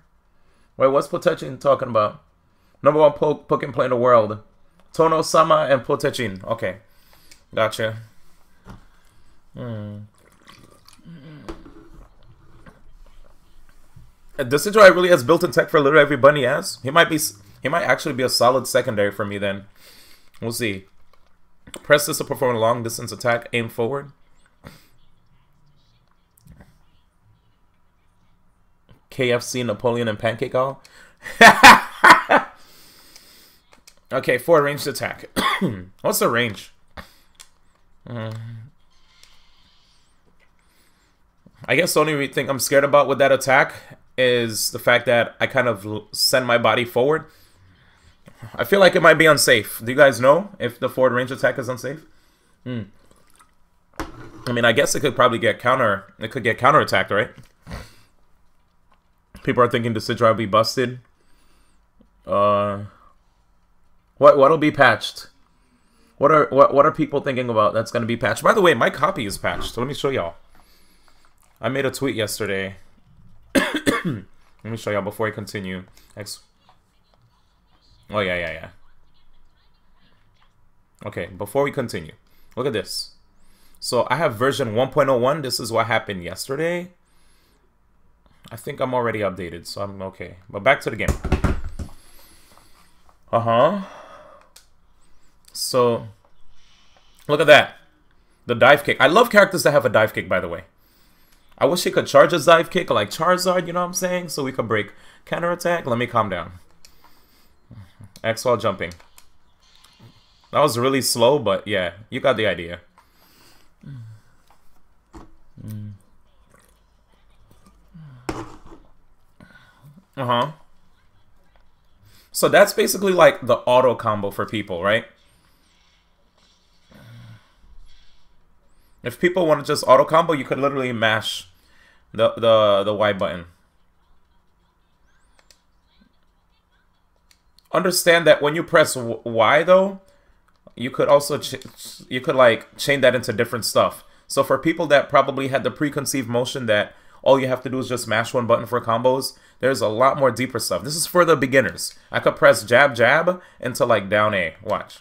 Wait, what's Potechin talking about? Number one Pokken player in the world. Tono-sama and Potechin. Okay. Gotcha. Does Sidrai really has built-in tech for literally every bunny has? He might actually be a solid secondary for me then. We'll see. Press this to perform a long distance attack. Aim forward. KFC, Napoleon, and Pancake all. Okay, forward ranged attack. What's the range? I guess the only thing I'm scared about with that attack is the fact that I kind of send my body forward. I feel like it might be unsafe. Do you guys know if the forward range attack is unsafe? I mean, I guess it could probably get counterattacked, right? People are thinking the Sidra will be busted. What'll be patched? What are people thinking about that's gonna be patched? By the way, my copy is patched, so let me show y'all. I made a tweet yesterday. Let me show y'all before I continue. Oh, yeah. Okay, before we continue, look at this. So I have version 1.01. This is what happened yesterday. I think I'm already updated, so I'm okay. But back to the game. So, look at that. The dive kick. I love characters that have a dive kick, by the way. I wish he could charge a dive kick like Charizard, you know what I'm saying? So we could break counterattack. Let me calm down. X while jumping. That was really slow, but yeah, you got the idea. So that's basically like the auto combo for people, right? If people want to just auto combo, you could literally mash the Y button. Understand that when you press Y though, you could also like chain that into different stuff. So for people that probably had the preconceived notion that all you have to do is just mash one button for combos, there's a lot more deeper stuff. This is for the beginners. I could press jab jab into like down A. Watch.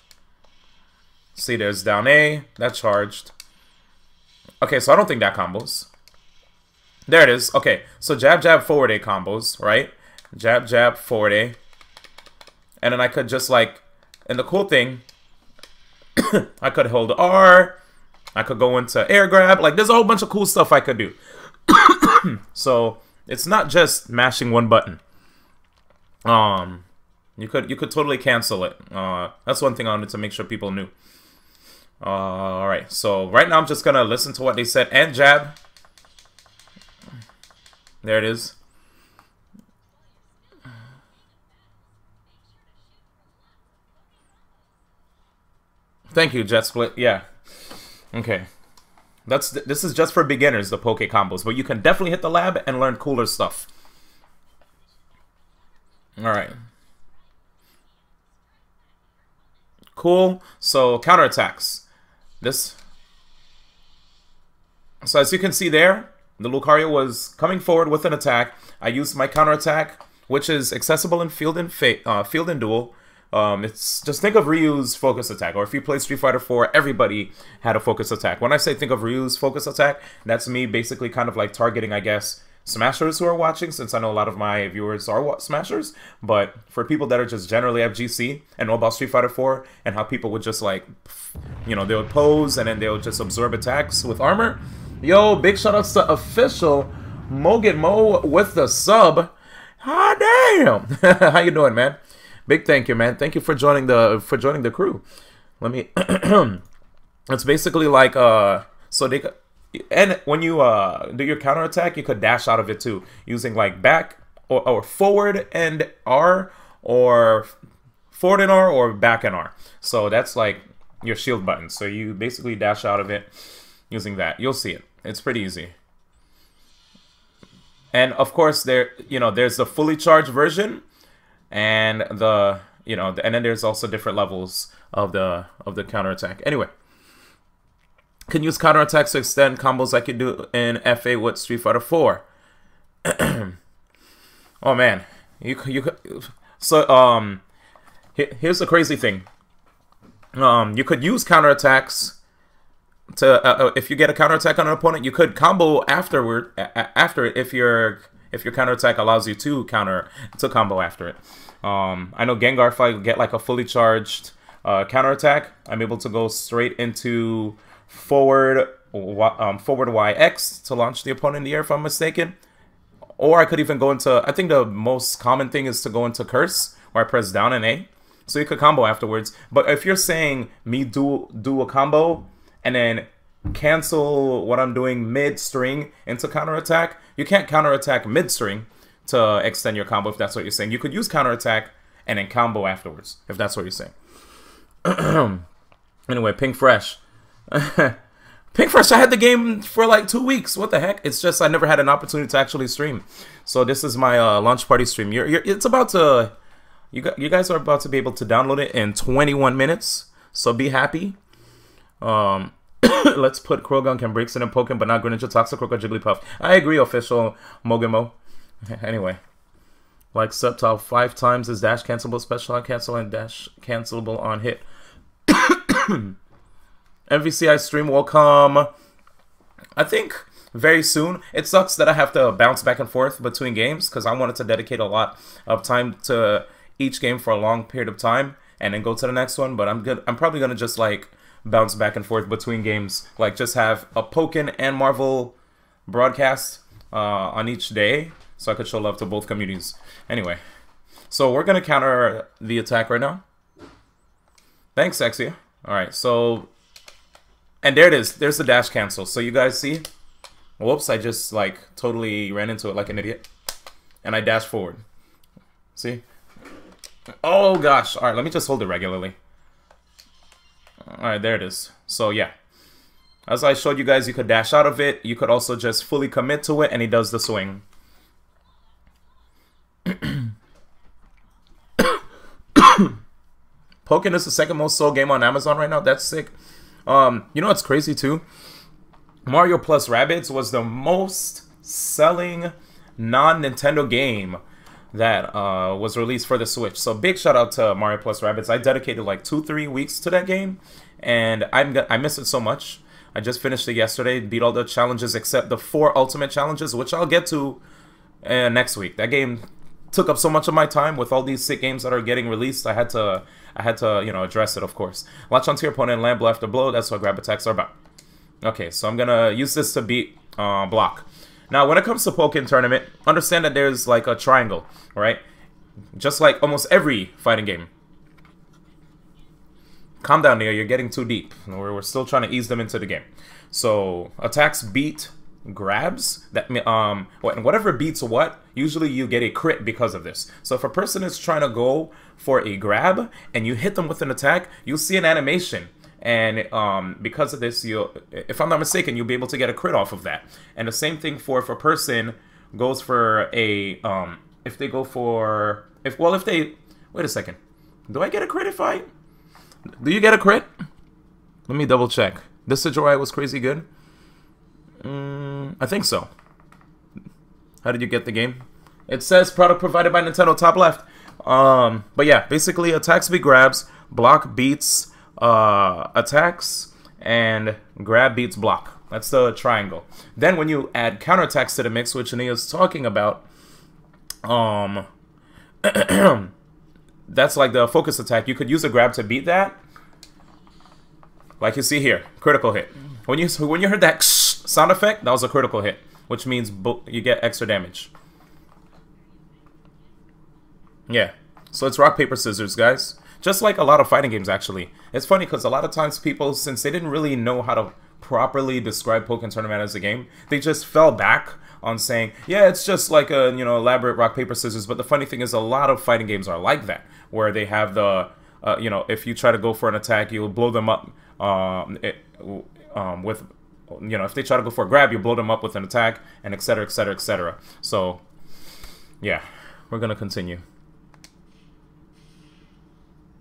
See, there's down A. That charged. Okay, so I don't think that combos. There it is. Okay, so jab, jab, forward A combos, right? Jab, jab, forward A. And then I could just like, and the cool thing, I could hold R. I could go into air grab. Like, there's a whole bunch of cool stuff I could do. So, it's not just mashing one button. You could totally cancel it. That's one thing I wanted to make sure people knew. Alright, so right now I'm just gonna listen to what they said and jab. There it is. Thank you, Jet Split. Yeah. Okay. This is just for beginners, the Poke combos, but you can definitely hit the lab and learn cooler stuff. Alright. Cool. So, counterattacks. So as you can see there, the Lucario was coming forward with an attack. I used my counterattack, which is accessible in Field and Duel. It's just think of Ryu's focus attack, or if you play Street Fighter 4, everybody had a focus attack. When I say think of Ryu's focus attack, that's me basically kind of like targeting, I guess, Smashers who are watching, since I know a lot of my viewers are Smashers. But for people that are just generally FGC and know about Street Fighter 4 and how people would just like, you know, they would pose and then they would just absorb attacks with armor. Yo, big shout outs to official Moget Mo with the sub. Ah, damn. How you doing, man? Big thank you, man. Thank you for joining the crew. Let me. It's basically like so they could, and when you do your counterattack, you could dash out of it too using like back or forward and R, or forward and R, or back and R. So that's like your shield button. So you basically dash out of it using that. You'll see it. It's pretty easy. And of course, there's the fully charged version, and and then there's also different levels of the counterattack. Anyway, can use counterattacks to extend combos like you do in FA with Street Fighter 4. Oh man, you could. So here's the crazy thing. You could use counterattacks to if you get a counterattack on an opponent, you could combo after it if your counterattack allows you to combo after it. I know Gengar, if I get like a fully charged counterattack, I'm able to go straight into forward YX to launch the opponent in the air, if I'm mistaken. Or I could even go into, I think the most common thing is to go into Curse, where I press down and A. So you could combo afterwards. But if you're saying me do a combo and then cancel what I'm doing mid-string into counterattack, you can't counterattack mid-string to extend your combo, if that's what you're saying. You could use counterattack and then combo afterwards, if that's what you're saying. Anyway, Pink Fresh. Pink Fresh, I had the game for like 2 weeks. What the heck? It's just I never had an opportunity to actually stream. So this is my launch party stream. It's about to... You guys are about to be able to download it in 21 minutes. So be happy. Let's put Krogan can break in Pokken, but not Greninja, Toxic, or Jigglypuff. I agree, official Mogemo. Anyway. Like Sceptile 5 times is dash cancelable, special on cancel, and dash cancelable on hit. MVCI stream will come, I think, very soon. It sucks that I have to bounce back and forth between games, because I wanted to dedicate a lot of time to each game for a long period of time and then go to the next one. But I'm probably gonna just like bounce back and forth between games, like just have a Pokken and Marvel broadcast on each day, so I could show love to both communities. Anyway, so we're gonna counter the attack right now. Thanks, Sexy. All right, so, and there it is. There's the dash cancel. So you guys see? Whoops, I just like totally ran into it like an idiot, and I dashed forward. See? Oh gosh. All right, let me just hold it regularly. All right, there it is. So yeah, as I showed you guys, you could dash out of it. You could also just fully commit to it, and he does the swing. Pokken is the second most sold game on Amazon right now. That's sick. You know what's crazy too? Mario plus Rabbids was the most selling non-Nintendo game that was released for the Switch. So big shout out to Mario plus Rabbids. I dedicated like 2-3 weeks to that game, and I miss it so much. I just finished it yesterday, beat all the challenges except the 4 ultimate challenges, which I'll get to next week. That game took up so much of my time with all these sick games that are getting released. I had to address it, of course. Latch onto your opponent and land blow after blow. That's what grab attacks are about. Okay, so I'm gonna use this to beat block. Now, when it comes to Pokken Tournament, understand that there's like a triangle, right? Just like almost every fighting game. Calm down there, you're getting too deep. We're still trying to ease them into the game. So, attacks beat grabs. That whatever beats what, usually you get a crit because of this. So if a person is trying to go for a grab and you hit them with an attack, you'll see an animation. And because of this, if I'm not mistaken, you'll be able to get a crit off of that. And the same thing for if a person goes for a if they wait a second, do I get a crit do you get a crit? Let me double check. This Sajorai was crazy good. I think so. How did you get the game? It says product provided by Nintendo, top left. But yeah, basically attacks beat grabs, block beats attacks, and grab beats block. That's the triangle. Then when you add counterattacks to the mix, which Ania's talking about, that's like the focus attack. You could use a grab to beat that. Like you see here, critical hit. When you heard that sound effect, that was a critical hit, which means you get extra damage. Yeah, so it's rock, paper, scissors, guys. Just like a lot of fighting games, actually. It's funny because a lot of times people, since they didn't really know how to properly describe Pokken Tournament as a game, they just fell back on saying, yeah, it's just like a, you know, elaborate rock, paper, scissors. But the funny thing is a lot of fighting games are like that, where they have the, you know, if you try to go for an attack, you'll blow them up with, you know, if they try to go for a grab, you blow them up with an attack, and etc., etc., etc. So, yeah, we're going to continue.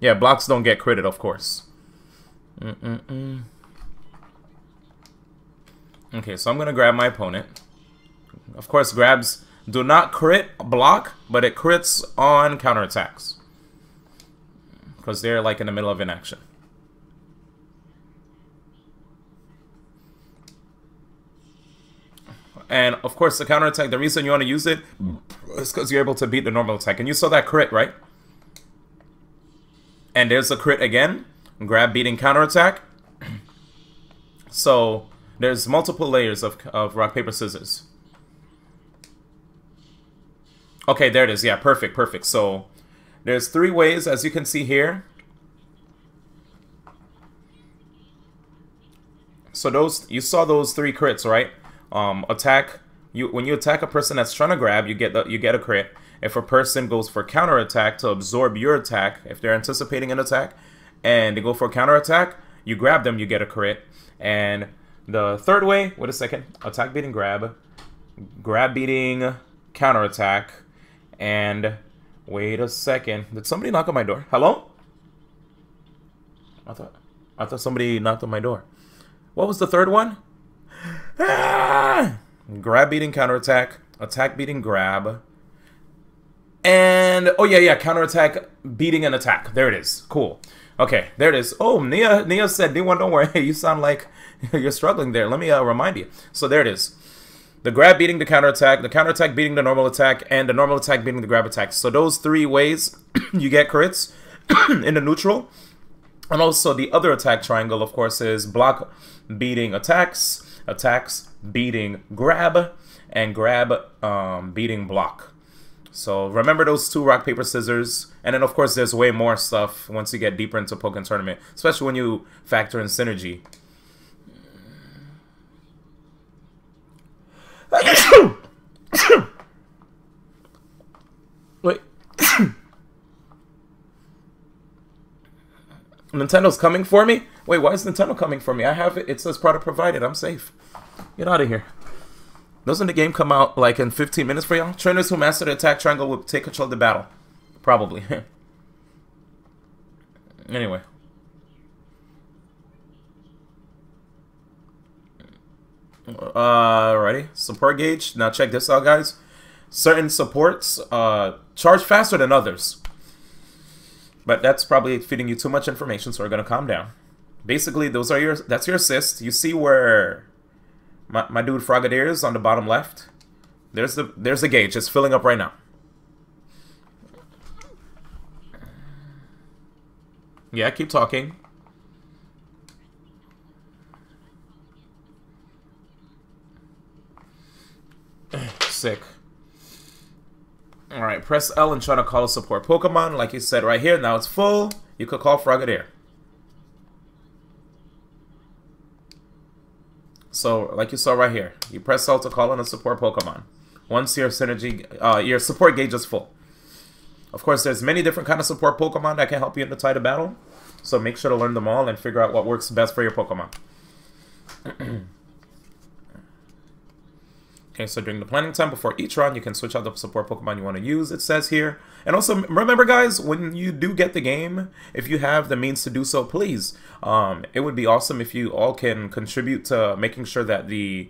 Yeah, blocks don't get critted, of course. Okay, so I'm going to grab my opponent. Of course, grabs do not crit block, but it crits on counterattacks. Because they're like in the middle of inaction. And of course, the counterattack, the reason you want to use it is because you're able to beat the normal attack. And you saw that crit, right? And there's a crit again. Grab beating counterattack. So there's multiple layers of rock, paper, scissors. Okay, there it is. Yeah, perfect, perfect. So there's 3 ways, as you can see here. So those, you saw those 3 crits, right? Attack. When you attack a person that's trying to grab, you get a crit. If a person goes for counterattack to absorb your attack, if they're anticipating an attack, and they go for counterattack, you grab them, you get a crit. And the 3rd way, wait a second, attack beating grab, grab beating counterattack, and wait a second, did somebody knock on my door? Hello? I thought somebody knocked on my door. What was the 3rd one? Ah! Grab beating counterattack, attack beating grab, and oh yeah, counterattack beating an attack. There it is. Cool. Okay, there it is. Oh, Nia said, D1, don't worry. You sound like you're struggling there. Let me remind you. So there it is. The grab beating the counterattack beating the normal attack, and the normal attack beating the grab attack. So those 3 ways you get crits in the neutral. And also the other attack triangle, of course, is block beating attacks, attacks beating grab, and grab beating block. So remember those 2 rock, paper, scissors. And then, of course, there's way more stuff once you get deeper into Pokken Tournament, especially when you factor in synergy. Wait. Nintendo's coming for me? Wait, why is Nintendo coming for me? I have it. It says product provided. I'm safe. Get out of here. Doesn't the game come out like in 15 minutes for y'all? Trainers who master the attack triangle will take control of the battle. Probably. Anyway. Alrighty. Support gauge. Now check this out, guys. Certain supports charge faster than others. But that's probably feeding you too much information, so we're gonna calm down. Basically, that's your assist. You see where my dude Frogadier is on the bottom left? There's the gauge. It's filling up right now. Yeah, keep talking. Sick. Alright, press L and try to call a support Pokemon. Like you said right here, now it's full. You could call Frogadier. So, like you saw right here, you press L to call on a support Pokemon. Once your your support gauge is full. Of course, there's many different kind of support Pokemon that can help you in the tide of battle. So make sure to learn them all and figure out what works best for your Pokemon. Okay, so during the planning time before each round, you can switch out the support Pokemon you want to use, it says here. And also, remember guys, when you do get the game, if you have the means to do so, please. It would be awesome if you all can contribute to making sure that the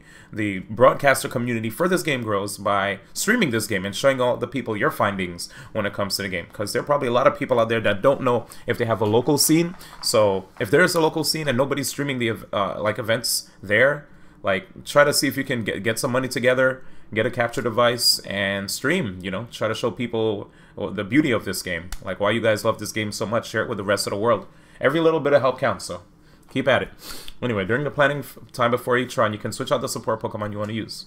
broadcaster community for this game grows by streaming this game and showing all the people your findings when it comes to the game. Because there are probably a lot of people out there that don't know if they have a local scene. So if there's a local scene and nobody's streaming the like events there, like, try to see if you can get some money together, get a capture device, and stream, you know? Try to show people the beauty of this game. Like, why you guys love this game so much. Share it with the rest of the world. Every little bit of help counts, so keep at it. Anyway, during the planning time before each round, you can switch out the support Pokemon you want to use.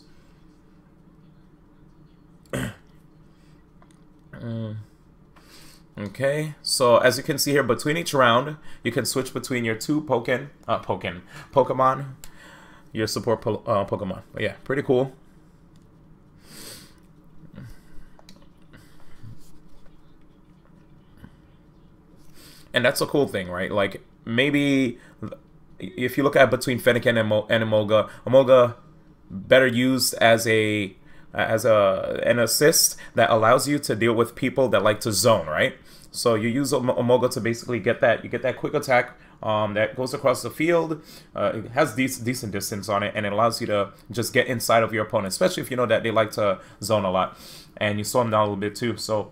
Okay, so as you can see here, between each round, you can switch between your two Pokemon, your support Pokemon. But yeah, pretty cool. And that's a cool thing, right? Like, maybe if you look at between Fennekin and Emolga better used as an assist that allows you to deal with people that like to zone, right? So you use Emolga to basically get that quick attack that goes across the field. It has decent distance on it, and it allows you to just get inside of your opponent, especially if you know that they like to zone a lot, and you slow them down a little bit too. So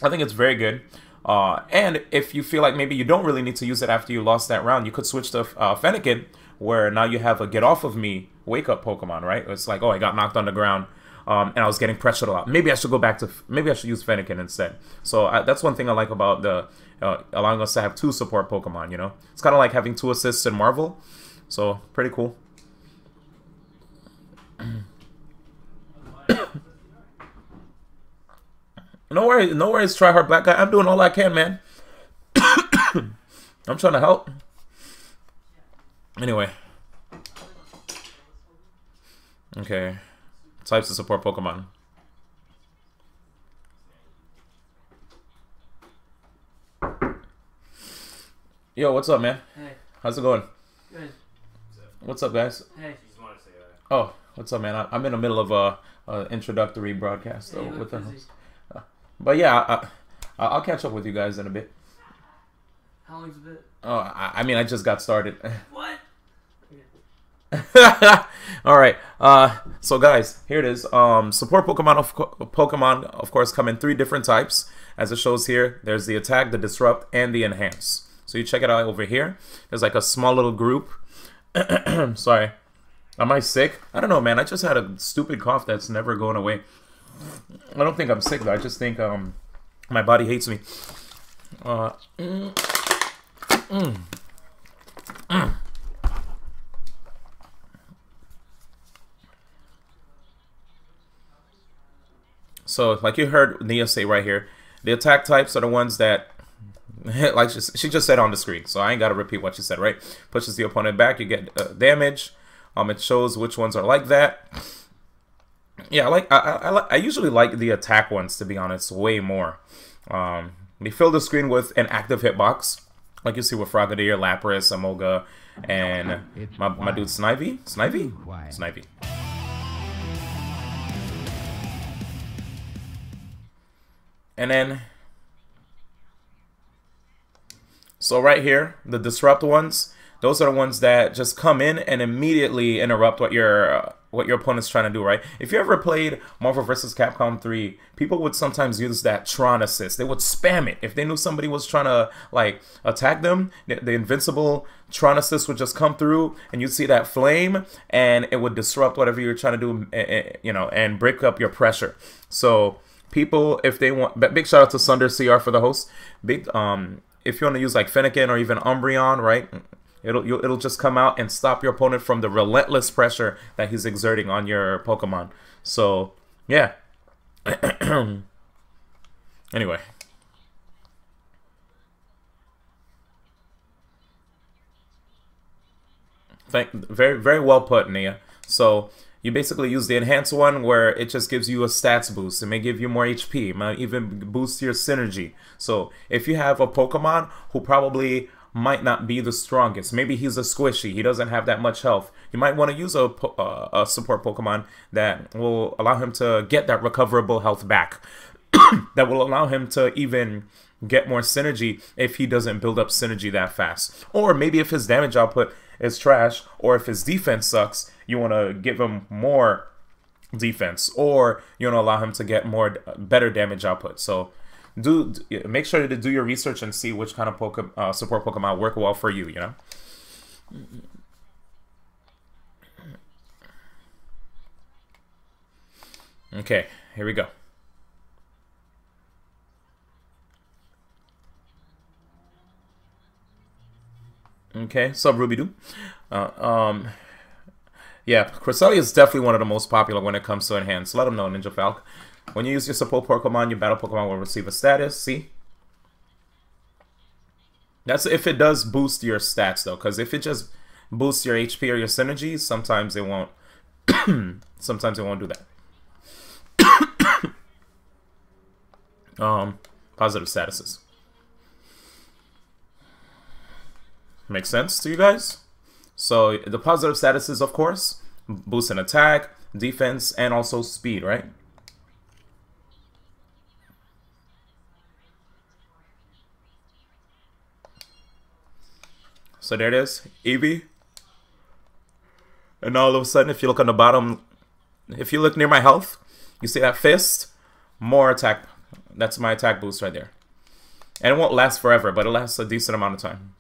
I think it's very good. And if you feel like maybe you don't really need to use it after you lost that round, you could switch to Fennekin, where now you have a get off of me wake up Pokemon, right? It's like, oh, I got knocked on the ground, and I was getting pressured a lot. Maybe I should go back to, maybe I should use Fennekin instead. So that's one thing I like about the allowing us to have two support Pokemon, you know? It's kind of like having two assists in Marvel. So, pretty cool. No worries, try hard black guy. I'm doing all I can, man. I'm trying to help. Anyway. Okay. Types of support Pokemon. Yo, what's up, man? Hey. How's it going? Good. What's up, guys? Hey. Oh, what's up, man? I'm in the middle of a introductory broadcast Hey, with the host. But yeah, I'll catch up with you guys in a bit. How long's a bit? Oh, I mean, I just got started. What? All right. So guys, here it is. Support Pokemon, of course, come in 3 different types, as it shows here. There's the attack, the disrupt, and the enhance. So you check it out over here. There's like a small little group. Sorry. Am I sick? I don't know, man. I just had a stupid cough that's never going away. I don't think I'm sick, though. I just think my body hates me. So, like you heard Nia say right here, the attack types are the ones that, like she just said on the screen, so I ain't got to repeat what she said, right? Pushes the opponent back, you get damage. It shows which ones are like that. Yeah, I usually like the attack ones, to be honest, way more. They fill the screen with an active hitbox, like you see with Frogadier, Lapras, Emolga, and my dude Snivy. Snivy. And then, so right here, the disrupt ones, those are the ones that just come in and immediately interrupt what your opponent's trying to do, right? If you ever played Marvel vs. Capcom 3, people would sometimes use that Tron assist. They would spam it. If they knew somebody was trying to, like, attack them, the invincible Tron assist would just come through, and you'd see that flame, and it would disrupt whatever you're trying to do, you know, and break up your pressure. So people, if they want, big shout out to Sunder CR for the host. Big, if you want to use like Fennekin or even Umbreon, right? It'll just come out and stop your opponent from the relentless pressure that he's exerting on your Pokemon. So, yeah. Anyway. Very, very well put, Nia. So, you basically use the enhanced one where it just gives you a stats boost. It may give you more HP. It might even boost your synergy. So, if you have a Pokemon who probably might not be the strongest. Maybe he's a squishy. He doesn't have that much health. You might want to use a support Pokemon that will allow him to get that recoverable health back. That will allow him to even get more synergy if he doesn't build up synergy that fast. Or maybe if his damage output is trash, or if his defense sucks, you want to give him more defense, or you want to allow him to get better damage output. So make sure to do your research and see which kind of support Pokemon work well for you, you know? Okay, here we go. Okay, sub Ruby Doo. Yeah, Cresselia is definitely one of the most popular when it comes to enhance. Let them know, Ninja Falc. When you use your support Pokemon, your battle Pokemon will receive a status. See? That's if it does boost your stats, though. Because if it just boosts your HP or your synergies, sometimes it won't. Sometimes it won't do that. Positive statuses. Makes sense to you guys? So the positive statuses, of course, boost in attack, defense, and also speed, right? So there it is, Eevee. And all of a sudden, if you look on the bottom, if you look near my health, you see that fist, more attack. That's my attack boost right there. And it won't last forever, but it lasts a decent amount of time.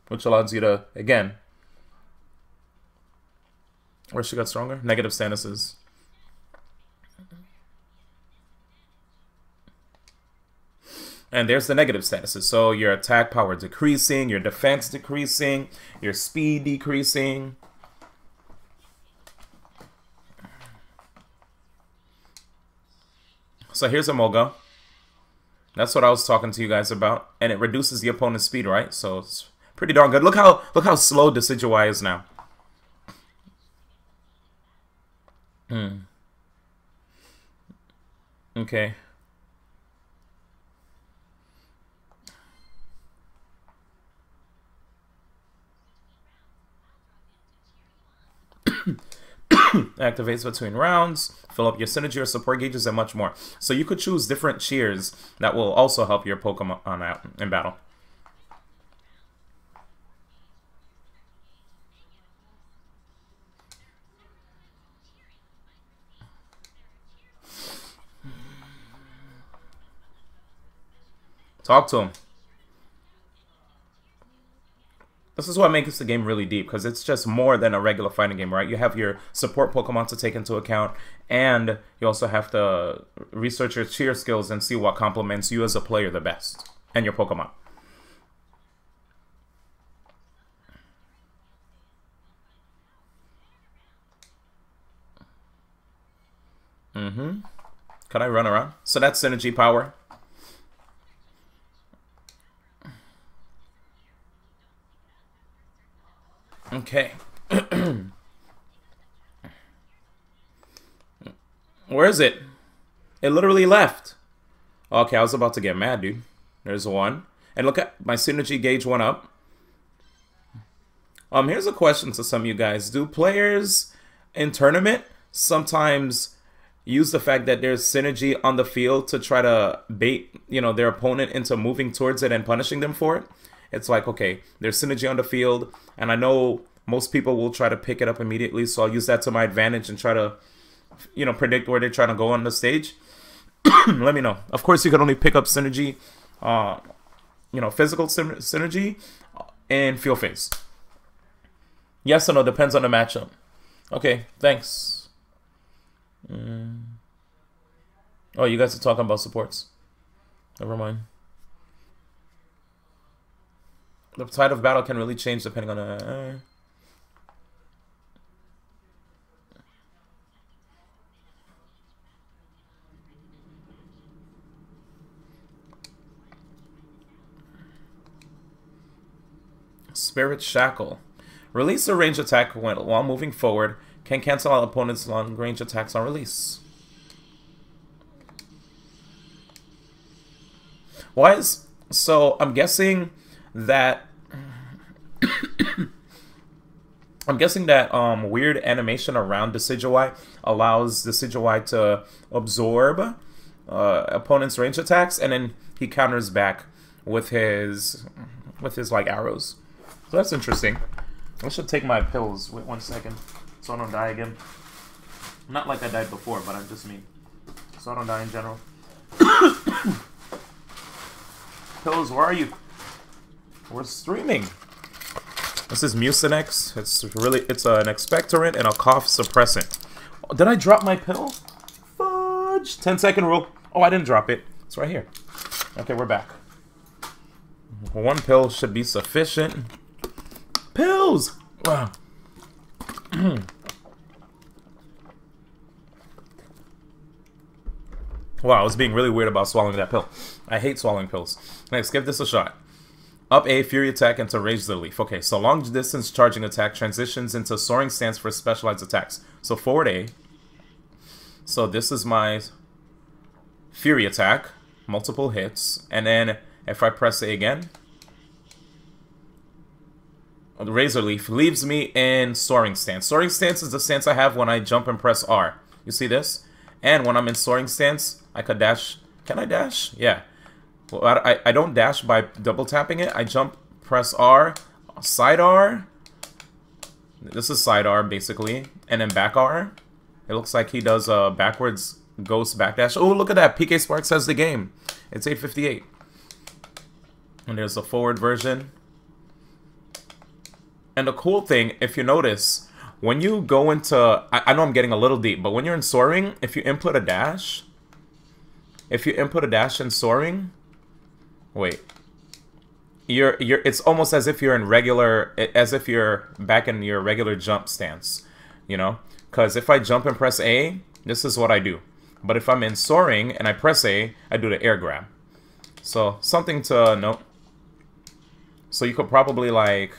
Which allows you to, again, where she got stronger? Negative statuses. And there's the negative statuses. So your attack power decreasing, your defense decreasing, your speed decreasing. So here's a Moga. That's what I was talking to you guys about. And it reduces the opponent's speed, right? So it's pretty darn good. Look how slow Decidueye is now. Okay. Activates between rounds, fill up your synergy or support gauges, and much more. So you could choose different cheers that will also help your Pokemon out in battle. Talk to him. This is what makes the game really deep, because it's just more than a regular fighting game, right? You have your support Pokemon to take into account, and you also have to research your cheer skills and see what complements you as a player the best, and your Pokemon. Can I run around? So that's synergy power. Okay. Where is it? It literally left. Okay, I was about to get mad, dude. There's one. And look at my synergy gauge went up. Here's a question to some of you guys. Do players in tournament sometimes use the fact that there's synergy on the field to try to bait, their opponent into moving towards it and punishing them for it? It's like, okay, there's synergy on the field, and I know most people will try to pick it up immediately, so I'll use that to my advantage and try to, predict where they're trying to go on the stage. Let me know. Of course, you can only pick up synergy, physical synergy and field phase. Yes or no, depends on the matchup. Okay, thanks. Oh, you guys are talking about supports. Never mind. The tide of battle can really change depending on the... Spirit Shackle. Release a range attack while moving forward. Can cancel out opponent's long range attacks on release. Why is... So, I'm guessing that... weird animation around Decidueye allows Decidueye to absorb opponent's range attacks, and then he counters back with his like arrows. So that's interesting. I should take my pills. Wait 1 second, so I don't die again. Not like I died before, but I just mean so I don't die in general. Pills, where are you? We're streaming. This is Mucinex. It's an expectorant and a cough suppressant. Oh, did I drop my pill? Fudge. 10-second rule. Oh, I didn't drop it. It's right here. Okay, we're back. 1 pill should be sufficient. Pills! Wow. Wow, I was being really weird about swallowing that pill. I hate swallowing pills. Next, give this a shot. Up A, Fury attack into Razor Leaf. Okay, so long distance charging attack transitions into soaring stance for specialized attacks. So forward A. So this is my Fury attack. Multiple hits. And then if I press A again, the Razor Leaf leaves me in soaring stance. Soaring stance is the stance I have when I jump and press R. You see this? And when I'm in soaring stance, I could dash. Can I dash? Yeah. Well, I don't dash by double tapping it. I jump, press R, side R. This is side R, basically. And then back R. It looks like he does a backwards ghost backdash. Oh, look at that. PK Sparks has the game. It's 8:58. And there's a forward version. And the cool thing, if you notice, when you go into... I know I'm getting a little deep, but when you're in soaring, if you input a dash... in soaring... Wait. It's almost as if you're in regular... As if you're back in your regular jump stance. You know? Because if I jump and press A, this is what I do. But if I'm in soaring and I press A, I do the air grab. So, something to note. So you could probably like...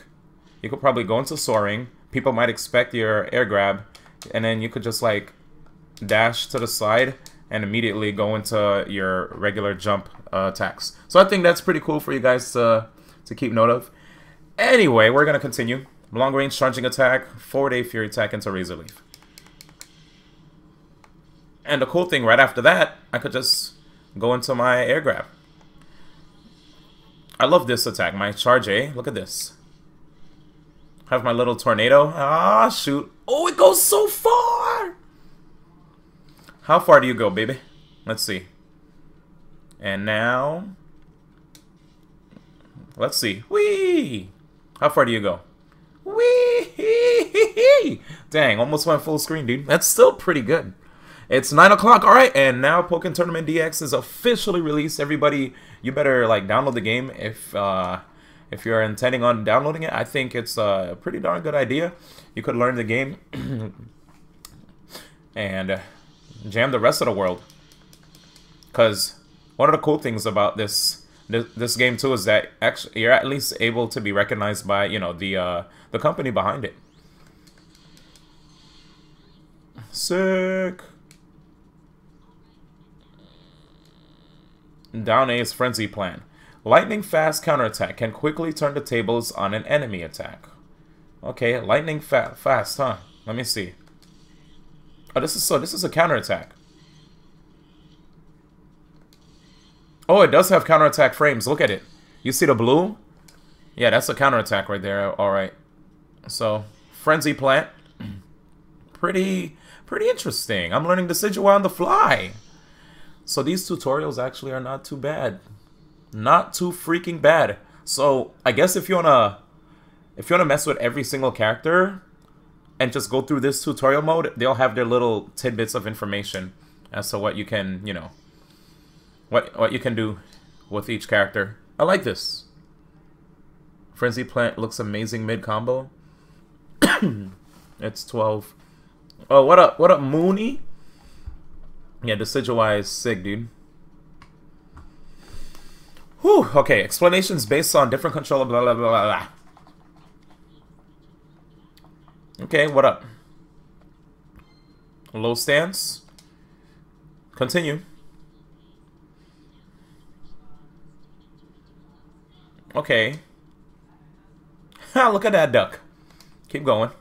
You could probably go into soaring. People might expect your air grab. And then you could just like... dash to the side and immediately go into your regular jump attacks. So I think that's pretty cool for you guys to keep note of. Anyway, we're going to continue. Long range charging attack, forward A Fury attack into Razor Leaf. And the cool thing right after that, I could just go into my air grab. I love this attack, my charge A. Look at this. Have my little tornado. Ah, shoot. Oh, it goes so far! How far do you go, baby? Let's see. And now... Let's see. Whee! How far do you go? Whee! Dang, almost went full screen, dude. That's still pretty good. It's 9 o'clock, alright, and now Pokken Tournament DX is officially released. Everybody, you better, like, download the game if you're intending on downloading it. I think it's a pretty darn good idea. You could learn the game and jam the rest of the world. Because one of the cool things about this game too is that actually you're at least able to be recognized by, you know, the company behind it. Sick. Down A's Frenzy Plan. Lightning fast counterattack can quickly turn the tables on an enemy attack. Okay, lightning fast, huh? Let me see. Oh, this is a counterattack. Oh, it does have counterattack frames. Look at it. You see the blue? Yeah, that's a counterattack right there. Alright. So, Frenzy Plant. Pretty interesting. I'm learning the Sigil on the fly. So these tutorials actually are not too bad. Not too freaking bad. So, I guess if you wanna mess with every single character and just go through this tutorial mode, they'll have their little tidbits of information as to what you can, you know, what you can do with each character. I like this. Frenzy Plant looks amazing mid combo. It's 12. Oh, what up, Mooney? Yeah, the Sigil is sick, dude. Whew, okay, explanations based on different controller, blah, blah, blah, blah. Okay, what up? Low stance. Continue. Okay. Ha, look at that duck. Keep going.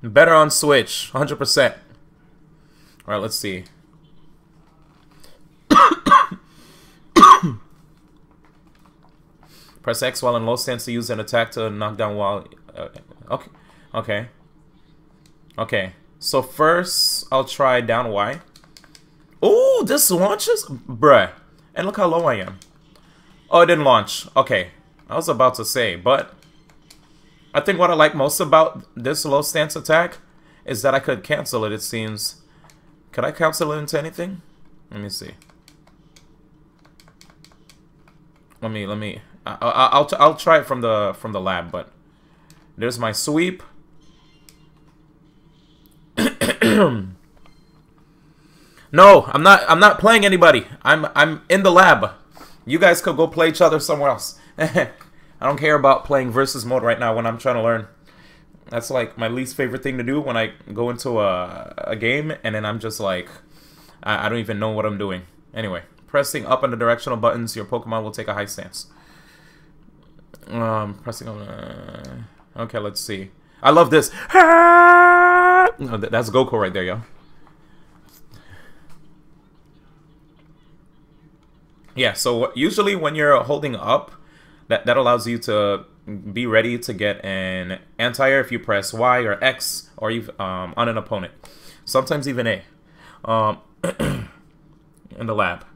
Better on Switch, 100%. Alright, let's see. Press X while in low stance to use an attack to knock down while... Okay. So first, I'll try down Y. Oh, this launches? Bruh. And look how low I am. Oh, it didn't launch. Okay. I was about to say, but... I think what I like most about this low stance attack is that I could cancel it, it seems. Could I cancel it into anything? Let me see. Let me. I'll try it from the lab, but there's my sweep. No, I'm not. I'm not playing anybody. I'm in the lab. You guys could go play each other somewhere else. I don't care about playing versus mode right now when I'm trying to learn. That's like my least favorite thing to do when I go into a game and then I'm just like, I don't even know what I'm doing. Anyway, pressing up on the directional buttons, your Pokemon will take a high stance. Pressing on. Okay, let's see. I love this. No, that's Goku right there, yo. Yeah, so usually when you're holding up, that allows you to be ready to get an anti-air if you press Y or X or you on an opponent. Sometimes even A. In the lab.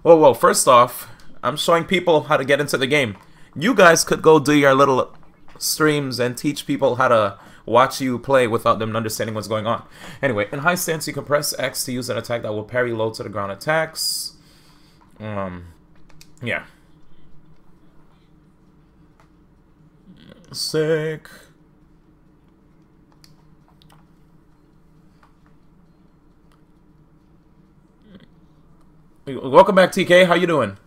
Whoa, first off, I'm showing people how to get into the game. You guys could go do your little streams and teach people how to watch you play without them understanding what's going on. Anyway, in high stance, you can press X to use an attack that will parry low to the ground attacks. Yeah. Sick. Welcome back, TK. How you doing?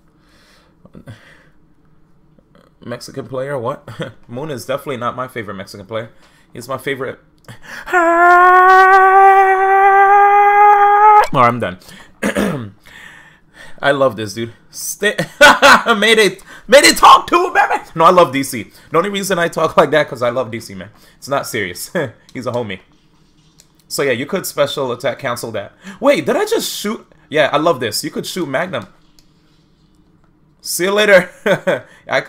Mexican player? What? Moon is definitely not my favorite Mexican player. He's my favorite. Oh, I'm done. I love this dude. Made it talk to him, baby. No, I love DC. The only reason I talk like that because I love DC, man. It's not serious. He's a homie. So yeah, you could special attack cancel that. Wait, did I just shoot? Yeah, I love this. You could shoot Magnum. See you later.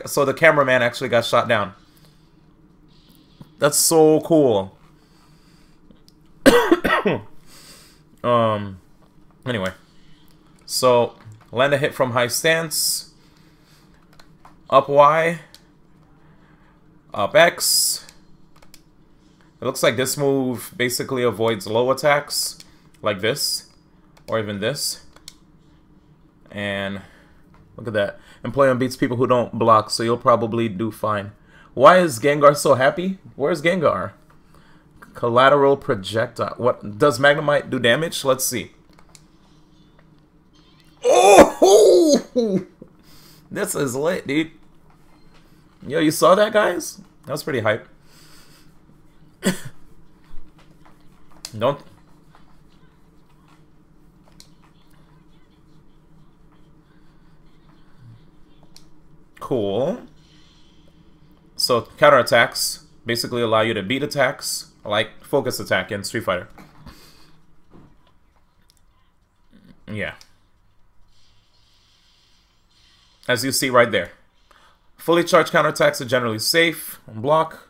So the cameraman actually got shot down. That's so cool. Anyway. So, land a hit from high stance. Up Y. Up X. It looks like this move basically avoids low attacks. Like this. Or even this. And look at that. And play on beats people who don't block, so you'll probably do fine. Why is Gengar so happy? Where's Gengar? Collateral projectile. What does Magnemite do damage? Let's see. Oh! This is lit, dude. Yo, you saw that, guys? That was pretty hype. Don't. Cool. So counterattacks basically allow you to beat attacks, like focus attack in Street Fighter. Yeah. As you see right there. Fully charged counterattacks are generally safe. Block.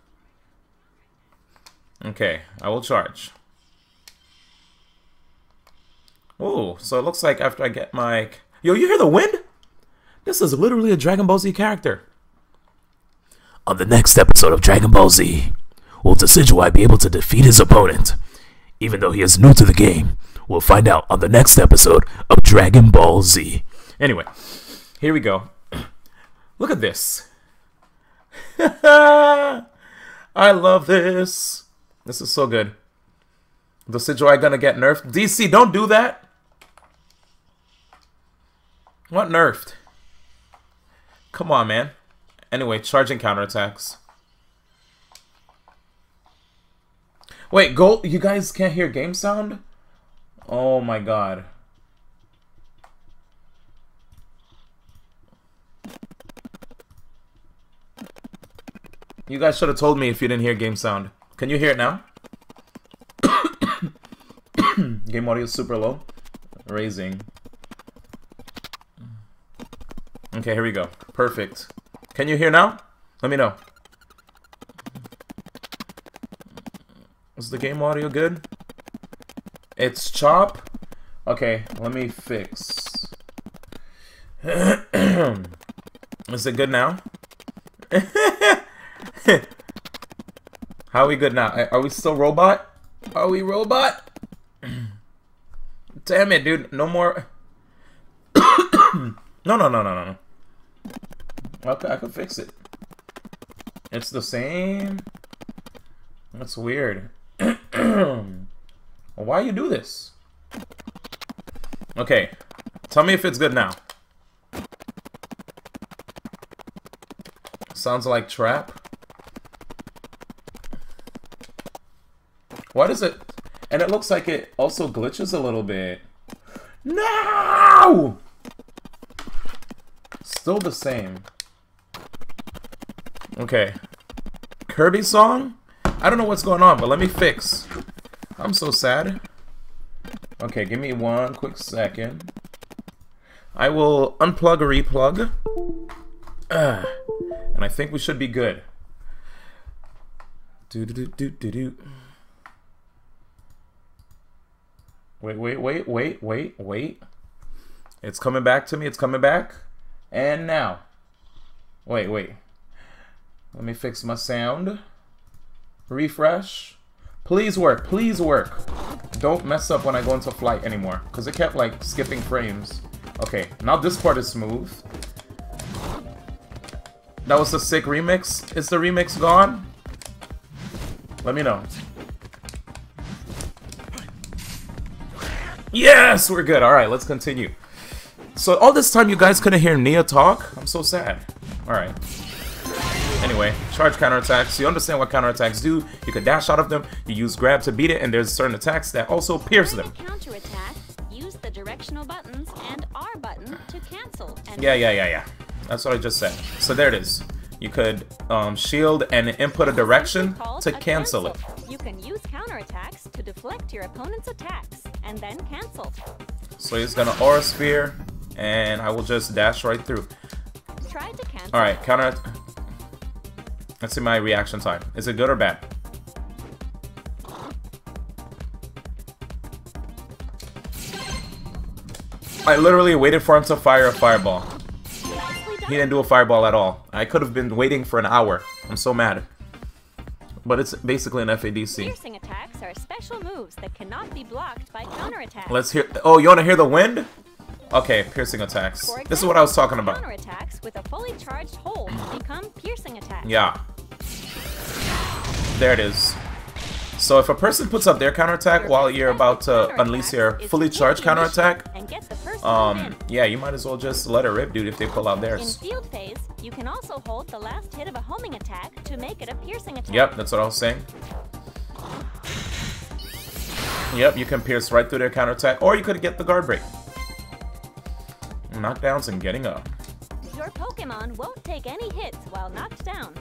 Okay, I will charge. Oh, so it looks like after I get my... Yo, you hear the wind? This is literally a Dragon Ball Z character. On the next episode of Dragon Ball Z, will Decidueye be able to defeat his opponent? Even though he is new to the game, we'll find out on the next episode of Dragon Ball Z. Anyway, here we go. Look at this. I love this. This is so good. Decidueye gonna get nerfed? DC, don't do that. What nerfed? Come on, man. Anyway, charging counterattacks. Wait, Gold, you guys can't hear game sound? Oh my god. You guys should have told me if you didn't hear game sound. Can you hear it now? Game audio is super low. Raising. Okay, here we go. Perfect. Can you hear now? Let me know. Is the game audio good? It's chop? Okay, let me fix. Is it good now? How are we good now? Are we still robot? Are we robot? Damn it, dude. No more... No. Okay, I can fix it. It's the same. That's weird. Why you do this? Okay. Tell me if it's good now. Sounds like trap. What is it? And it looks like it also glitches a little bit. No! Still the same. Okay. Kirby song? I don't know what's going on, but let me fix. I'm so sad. Okay, give me one quick second. I will unplug or replug. And I think we should be good. Wait. It's coming back to me. It's coming back. And now. Wait. Let me fix my sound. Refresh. Please work. Please work. Don't mess up when I go into flight anymore. Because it kept, like, skipping frames. Okay. Now this part is smooth. That was a sick remix. Is the remix gone? Let me know. Yes! We're good. Alright, let's continue. So all this time you guys couldn't hear Nia talk? I'm so sad. Alright. Anyway, charge counterattacks. You understand what counterattacks do. You can dash out of them. You use grab to beat it. And there's certain attacks that also pierce them. Counterattack, use the directional buttons and R button to cancel. And Yeah. That's what I just said. So there it is. You could shield and input a direction to cancel it. You can use counterattacks to deflect your opponent's attacks and then cancel. So he's gonna aura sphere, and I will just dash right through. Try to cancel. All right, counter. Let's see my reaction time. Is it good or bad? I literally waited for him to fire a fireball. He didn't do a fireball at all. I could have been waiting for an hour. I'm so mad. But it's basically an FADC. Piercing attacks are special moves that cannot be blocked by counterattacks. Let's hear. Oh, you want to hear the wind? Okay, piercing attacks. Example, this is what I was talking about. Counterattacks with a fully charged hold become piercing attacks. Yeah. There it is. So if a person puts up their counterattack while you're about to unleash your fully charged counterattack, yeah, you might as well just let it rip, dude, if they pull out theirs. In field phase, you can also hold the last hit of a homing attack to make it a piercing attack. Yep, that's what I was saying. Yep, you can pierce right through their counterattack, or you could get the guard break. Knockdowns and getting up. Your Pokemon won't take any hits while knocked down.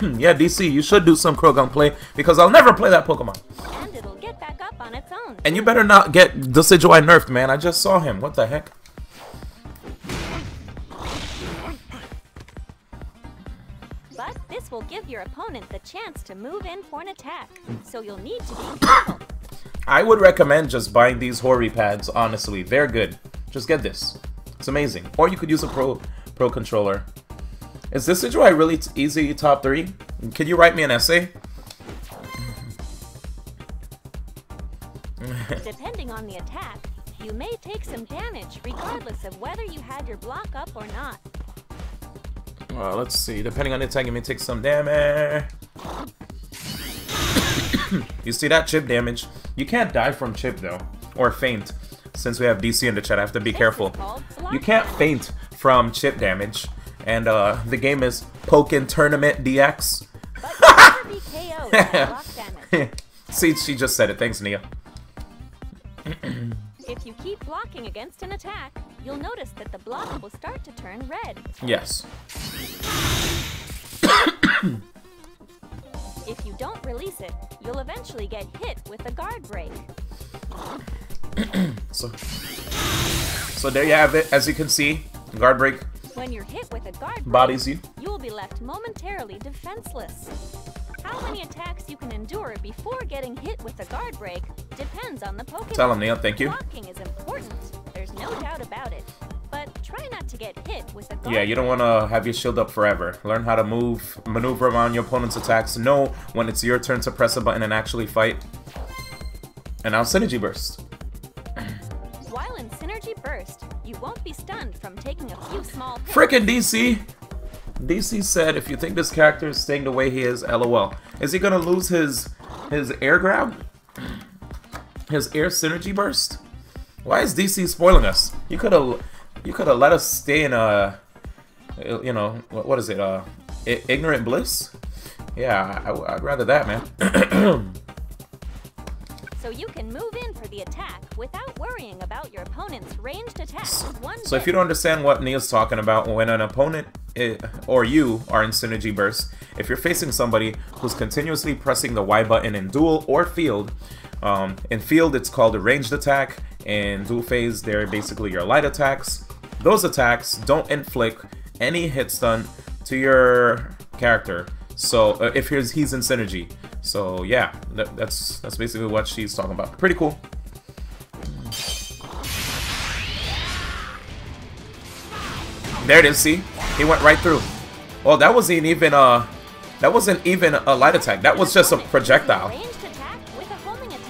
Yeah, DC, you should do some Krogan play, because I'll never play that Pokemon. And it'll get back up on its own. And you better not get Decidueye nerfed, man. I just saw him. What the heck? But this will give your opponent the chance to move in for an attack, so you'll need to be careful. I would recommend just buying these Hori pads, honestly. They're good. Just get this. It's amazing. Or you could use a Pro controller. Is this Decidueye really easy top 3? Can you write me an essay? Depending on the attack, you may take some damage regardless of whether you had your block up or not. Well, let's see. Depending on the attack, you may take some damage. You see that chip damage? You can't die from chip though, or faint. Since we have DC in the chat, I have to be careful. You can't faint from chip damage. And the game is Pokken Tournament DX. But you never be KO'd by block damage. See, she just said it. Thanks, Nia. If you keep blocking against an attack, you'll notice that the block will start to turn red. Yes. If you don't release it, you'll eventually get hit with a guard break. So there you have it. As you can see, guard break. When you're hit with a guard bodies break, you. You'll be left momentarily defenseless. How many attacks you can endure before getting hit with a guard break depends on the Pokemon. Tell him, Neil. Thank you. Blocking is important. There's no doubt about it. But try not to get hit with a guard Yeah, you don't want to have your shield up forever. Learn how to maneuver around your opponent's attacks. Know when it's your turn to press a button and actually fight. And now Synergy Burst. While in Synergy Burst, you won't be stunned from taking a few small hits. Frickin' DC! DC said, if you think this character is staying the way he is, LOL. Is he gonna lose his air grab? his air synergy burst. Why is DC spoiling us? You could have let us stay in you know, what is it? Ignorant bliss. Yeah, I'd rather that, man. So you can move in for the attack without worrying about your opponent's ranged attacks. So if you don't understand what Nia's talking about, when an opponent or you are in synergy burst, if you're facing somebody who's continuously pressing the Y button in duel or field, in field it's called a ranged attack. In dual phase, they're basically your light attacks. Those attacks don't inflict any hit stun to your character. So if he's in synergy. So yeah, that's basically what she's talking about. Pretty cool. There it is. See, he went right through. Well, that wasn't even a light attack. That was just a projectile.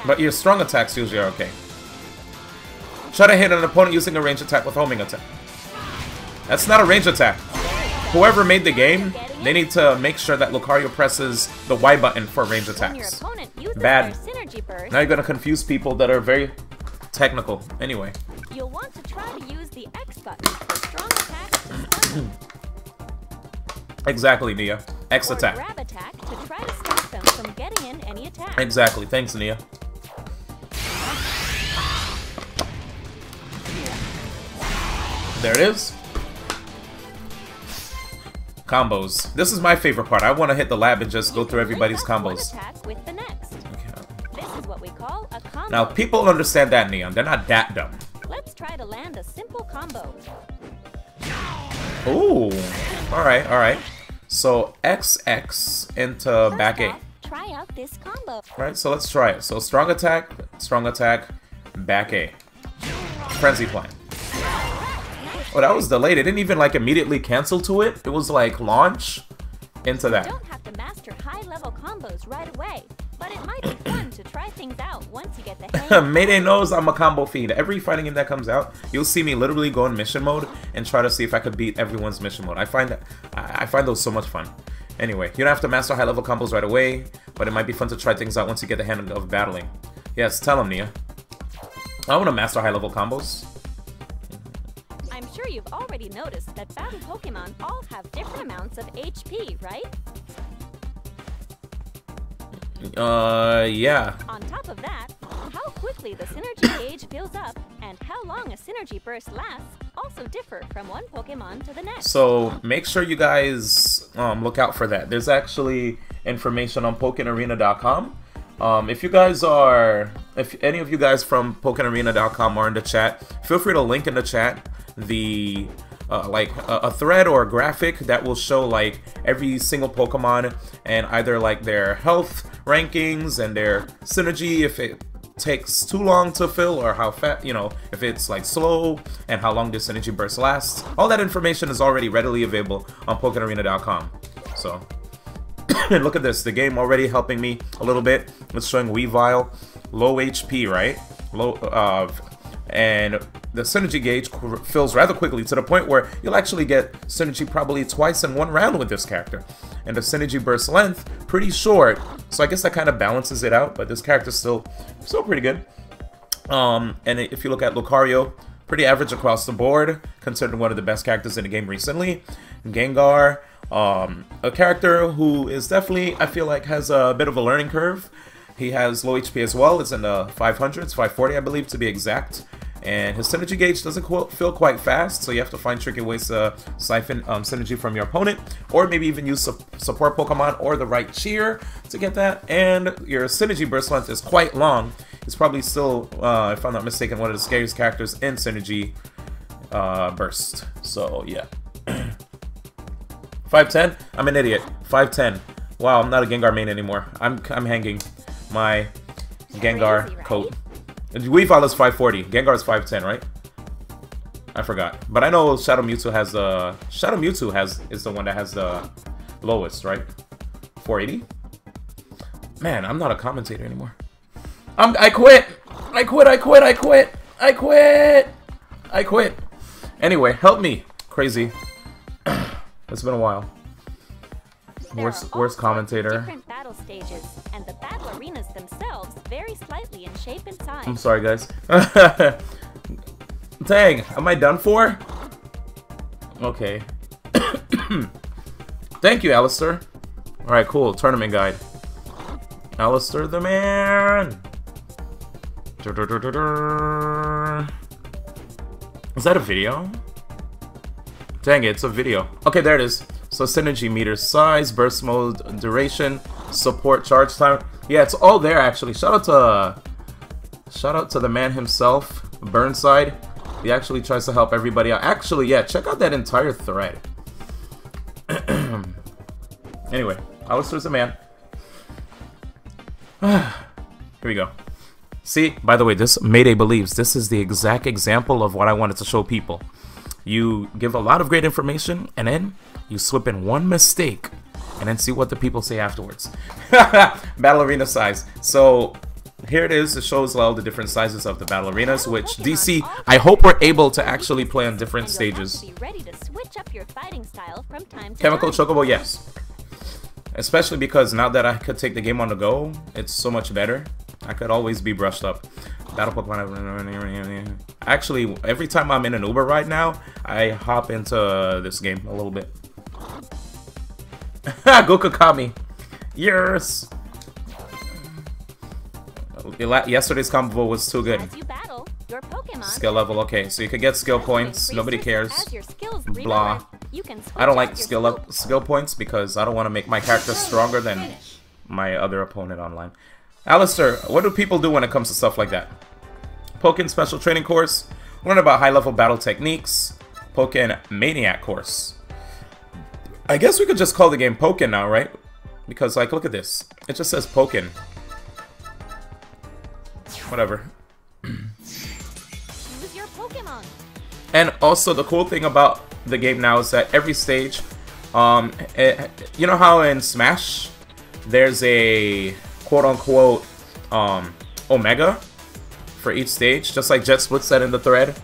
But your strong attacks usually are okay. Try to hit an opponent using a range attack with homing attack. That's not a range attack. Whoever made the game, they need to make sure that Lucario presses the Y button for range attacks. Bad. Now you're gonna confuse people that are very technical. Anyway. You'll want to try to use the X button for strong attacks. Exactly, Nia. X attack. Grab attack to try to stop them from getting in any attack. Exactly. Thanks, Nia. There it is. Combos. This is my favorite part. I want to hit the lab and just go through everybody's combos. With the next. This is what we call a combo. Now, people understand that, Neon. They're not that dumb. Let's try to land a simple combo. Ooh. Alright, alright. So, XX into back A. Try out this combo. Alright, so let's try it. So, strong attack, back A. Frenzy Plant. Oh, that was delayed. It didn't even like immediately cancel to it. It was like launch into that. You don't have to master high-level combos right away, but it might be fun to try things out once you get the hang. Mayday knows I'm a combo fiend. Every fighting game that comes out, you'll see me literally go in mission mode and try to see if I could beat everyone's mission mode. I find those so much fun. Anyway, you don't have to master high-level combos right away, but it might be fun to try things out once you get the hang of battling. Yes, tell him, Nia. I want to master high-level combos. I'm sure you've already noticed that battle Pokemon all have different amounts of HP, right? Yeah. On top of that, how quickly the synergy gauge fills up and how long a synergy burst lasts also differ from one Pokemon to the next. So make sure you guys look out for that. There's actually information on PokkenArena.com. If any of you guys from PokkenArena.com are in the chat, feel free to link in the chat the a thread or a graphic that will show like every single Pokemon and either like their health rankings and their synergy, if it takes too long to fill or how fast, you know, if it's like slow and how long the synergy burst lasts. All that information is already readily available on PokkenArena.com. So and look at this, the game already helping me a little bit. It's showing Weavile, low HP, right? And the synergy gauge fills rather quickly to the point where you'll actually get synergy probably twice in one round with this character. And the synergy burst length, pretty short, so I guess that kind of balances it out, but this character's still pretty good. And if you look at Lucario, pretty average across the board, considered one of the best characters in the game recently. Gengar, a character who is definitely, I feel like, has a bit of a learning curve. He has low HP as well. It's in the 500s, 540 I believe to be exact. And his synergy gauge doesn't feel quite fast, so you have to find tricky ways to siphon synergy from your opponent, or maybe even use support Pokemon or the right cheer to get that. And your synergy burst length is quite long. It's probably still, if I'm not mistaken, one of the scariest characters in synergy burst. So yeah. 5'10"? I'm an idiot. 5'10". Wow, I'm not a Gengar main anymore. I'm hanging my Gengar crazy, right? coat. Weavile is 5'40". Gengar is 5'10", right? I forgot. But I know Shadow Mewtwo has the... Shadow Mewtwo is the one that has the lowest, right? 480? Man, I'm not a commentator anymore. I quit! I quit! Anyway, help me. Crazy. It's been a while. Worst commentator. battle stages, and the battle arenas themselves vary slightly in shape and size. I'm sorry, guys. Dang, am I done for? Okay. Thank you, Alistair. Alright, cool. Tournament guide. Alistair the man! Is that a video? Dang it, it's a video. Okay, there it is. So synergy meter size, burst mode duration, support charge time. Yeah, it's all there actually. Shout out to the man himself, Burnside. He actually tries to help everybody out. Actually, yeah, check out that entire thread. Anyway, Alistair's the man. Here we go. See, by the way, this Mayday Believes, this is the exact example of what I wanted to show people. You give a lot of great information, and then you slip in one mistake, and then see what the people say afterwards. Battle arena size. So here it is. It shows all the different sizes of the battle arenas, which DC, I hope we're able to actually play on different stages. Chemical Chocobo, yes. Especially because now that I could take the game on the go, it's so much better. I could always be brushed up. Battle Pokemon. Actually, every time I'm in an Uber ride now, I hop into this game a little bit. Goku Kami. Yes. Yesterday's combo was too good. Skill level, okay. So you could get skill points. Nobody cares. Blah. I don't like skill points because I don't want to make my character stronger than my other opponent online. Alistair, what do people do when it comes to stuff like that? Pokken Special Training Course. Learn about high-level battle techniques. Pokken Maniac Course. I guess we could just call the game Pokken now, right? Because, like, look at this. It just says Pokken. Whatever. Choose your Pokemon. And also, the cool thing about the game now is that every stage, you know how in Smash, there's a quote-unquote Omega for each stage, just like Jet Split said in the thread.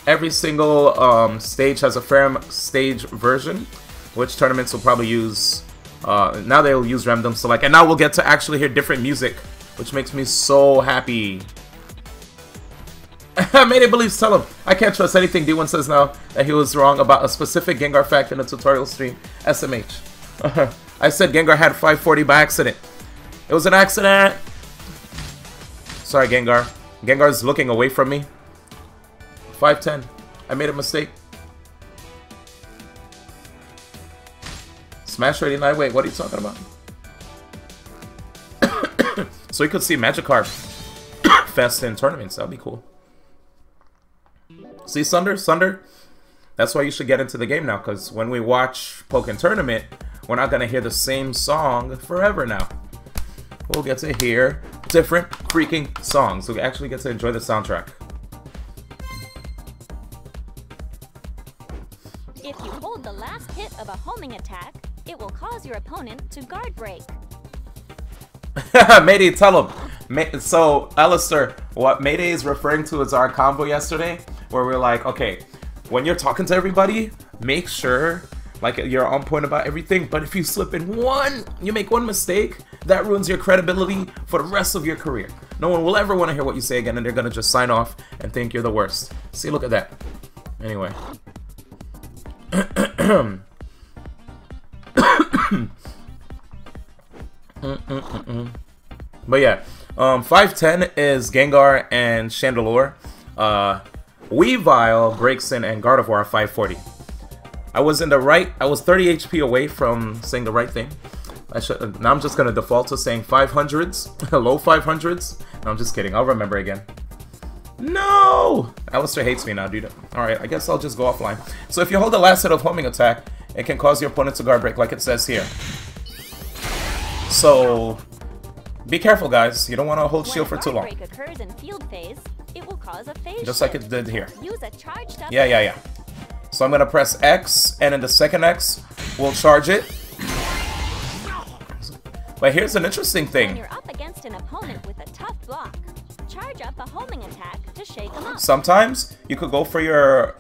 Every single stage has a firm stage version, which tournaments will probably use. Now they'll use random select, and now we'll get to actually hear different music, which makes me so happy. Mayday Believes, tell him. I can't trust anything D1 says now that he was wrong about a specific Gengar fact in a tutorial stream. SMH. I said Gengar had 540 by accident. It was an accident. Sorry, Gengar. Gengar's looking away from me. 510. I made a mistake. Smash Ready Night. Wait, what are you talking about? So you could see Magikarp Fest in tournaments. That'd be cool. See, Sunder? That's why you should get into the game now, because when we watch Pokken Tournament, we're not going to hear the same song forever now. We'll get to hear different freaking songs. We actually get to enjoy the soundtrack. If you hold the last hit of a homing attack, it will cause your opponent to guard break. Mayday, tell him. So, Alistair, what Mayday is referring to is our combo yesterday, where we're like, okay, when you're talking to everybody, make sure like you're on point about everything, but if you slip in you make one mistake, that ruins your credibility for the rest of your career. No one will ever want to hear what you say again, and they're gonna just sign off and think you're the worst. See, look at that. Anyway. But yeah, 510 is Gengar and Chandelure. Weavile, Braixen, and Gardevoir are 540. I was in the right. I was 30 HP away from saying the right thing. Now I'm just gonna default to saying 500s, low 500s. No, I'm just kidding. I'll remember again. No! Alistair hates me now, dude. Alright, I guess I'll just go offline. So if you hold the last hit of homing attack, it can cause your opponent to guard break, like it says here. So be careful, guys. You don't want to hold shield for too long. When guard break occurs in field phase, it will cause a phase just like it did here. Use a charged up Yeah. So I'm gonna press X, and in the second X, we'll charge it. But here's an interesting thing. When you're up against an opponent with a tough block, charge up a homing attack to shake them up. Sometimes you could go for your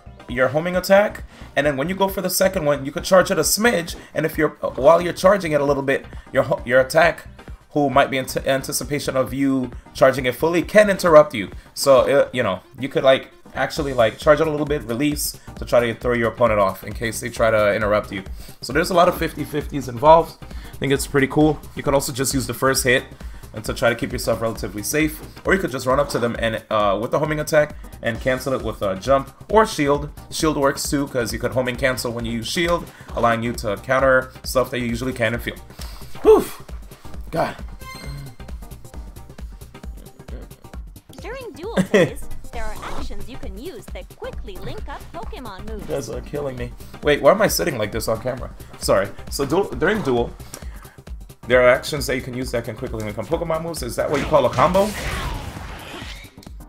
homing attack, and then when you go for the second one, you could charge it a smidge, and if while you're charging it a little bit, your attack who might be in anticipation of you charging it fully can interrupt you. So, you know, you could like actually like charge it a little bit, release to try to throw your opponent off in case they try to interrupt you. So there's a lot of 50-50s involved. I think it's pretty cool. You could also just use the first hit and to try to keep yourself relatively safe, or you could just run up to them and with the homing attack and cancel it with a jump or shield. Shield works too because you could homing cancel when you use shield, allowing you to counter stuff that you usually can and feel. Whew. God. During duel phase, there are actions you can use that quickly link up Pokemon moves. You guys are killing me. Wait, why am I sitting like this on camera? Sorry. So during duel, there are actions that you can use that can quickly link up Pokemon moves. Is that what you call a combo?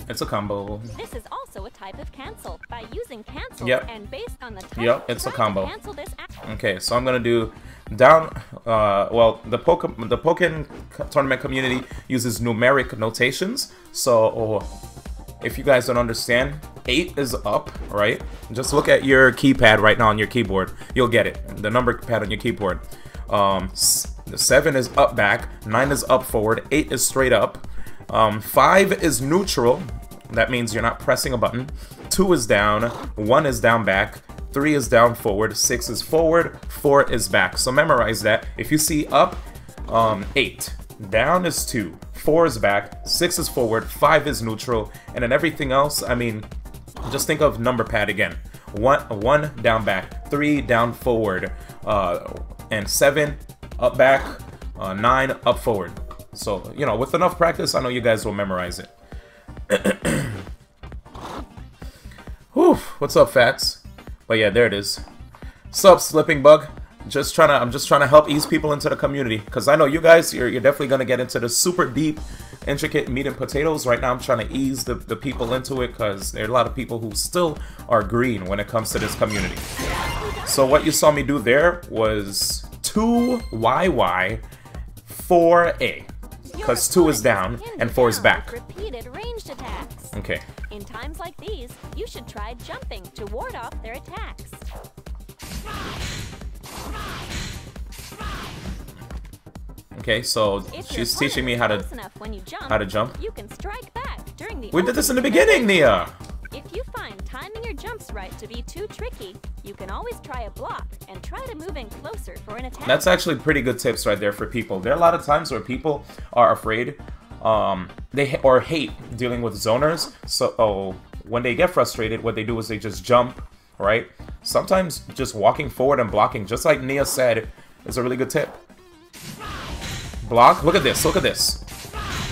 It's a combo. This is also a type of cancel. By using cancel and based on the type, it's a combo. Cancel this action. Okay, so I'm gonna do down. Well, the Pokken Tournament community uses numeric notations. So if you guys don't understand, 8 is up, right? Just look at your keypad right now on your keyboard. You'll get it. The number pad on your keyboard. 7 is up back. 9 is up forward. 8 is straight up. 5 is neutral. That means you're not pressing a button. 2 is down. 1 is down back. 3 is down forward. 6 is forward. 4 is back. So memorize that. If you see up, 8. Down is 2. 4 is back. 6 is forward. 5 is neutral. And then everything else, I mean, just think of number pad again. 1 down back. 3 down forward. And 7 up back. 9 up forward. So, you know, with enough practice, I know you guys will memorize it. Whew, what's up, Fats? But yeah, there it is. Sup, Slipping Bug? I'm just trying to help ease people into the community, because I know you guys, you're definitely gonna get into the super deep, intricate meat and potatoes. Right now, I'm trying to ease the people into it, because there are a lot of people who still are green when it comes to this community. So what you saw me do there was 2YY 4A. Because 2 is down and 4 is back. Repeated ranged attacks. Okay. In times like these, you should try jumping to ward off their attacks. Okay, so she's teaching me how to jump. You can strike back during the We did this in the beginning, Nia. If you find timing your jumps right to be too tricky, you can always try a block and try to move in closer for an attack. That's actually pretty good tips right there for people. There are a lot of times where people are afraid, they hate dealing with zoners. So when they get frustrated, what they do is they just jump, right? Sometimes just walking forward and blocking, just like Nia said, is a really good tip. Block. Look at this. Look at this.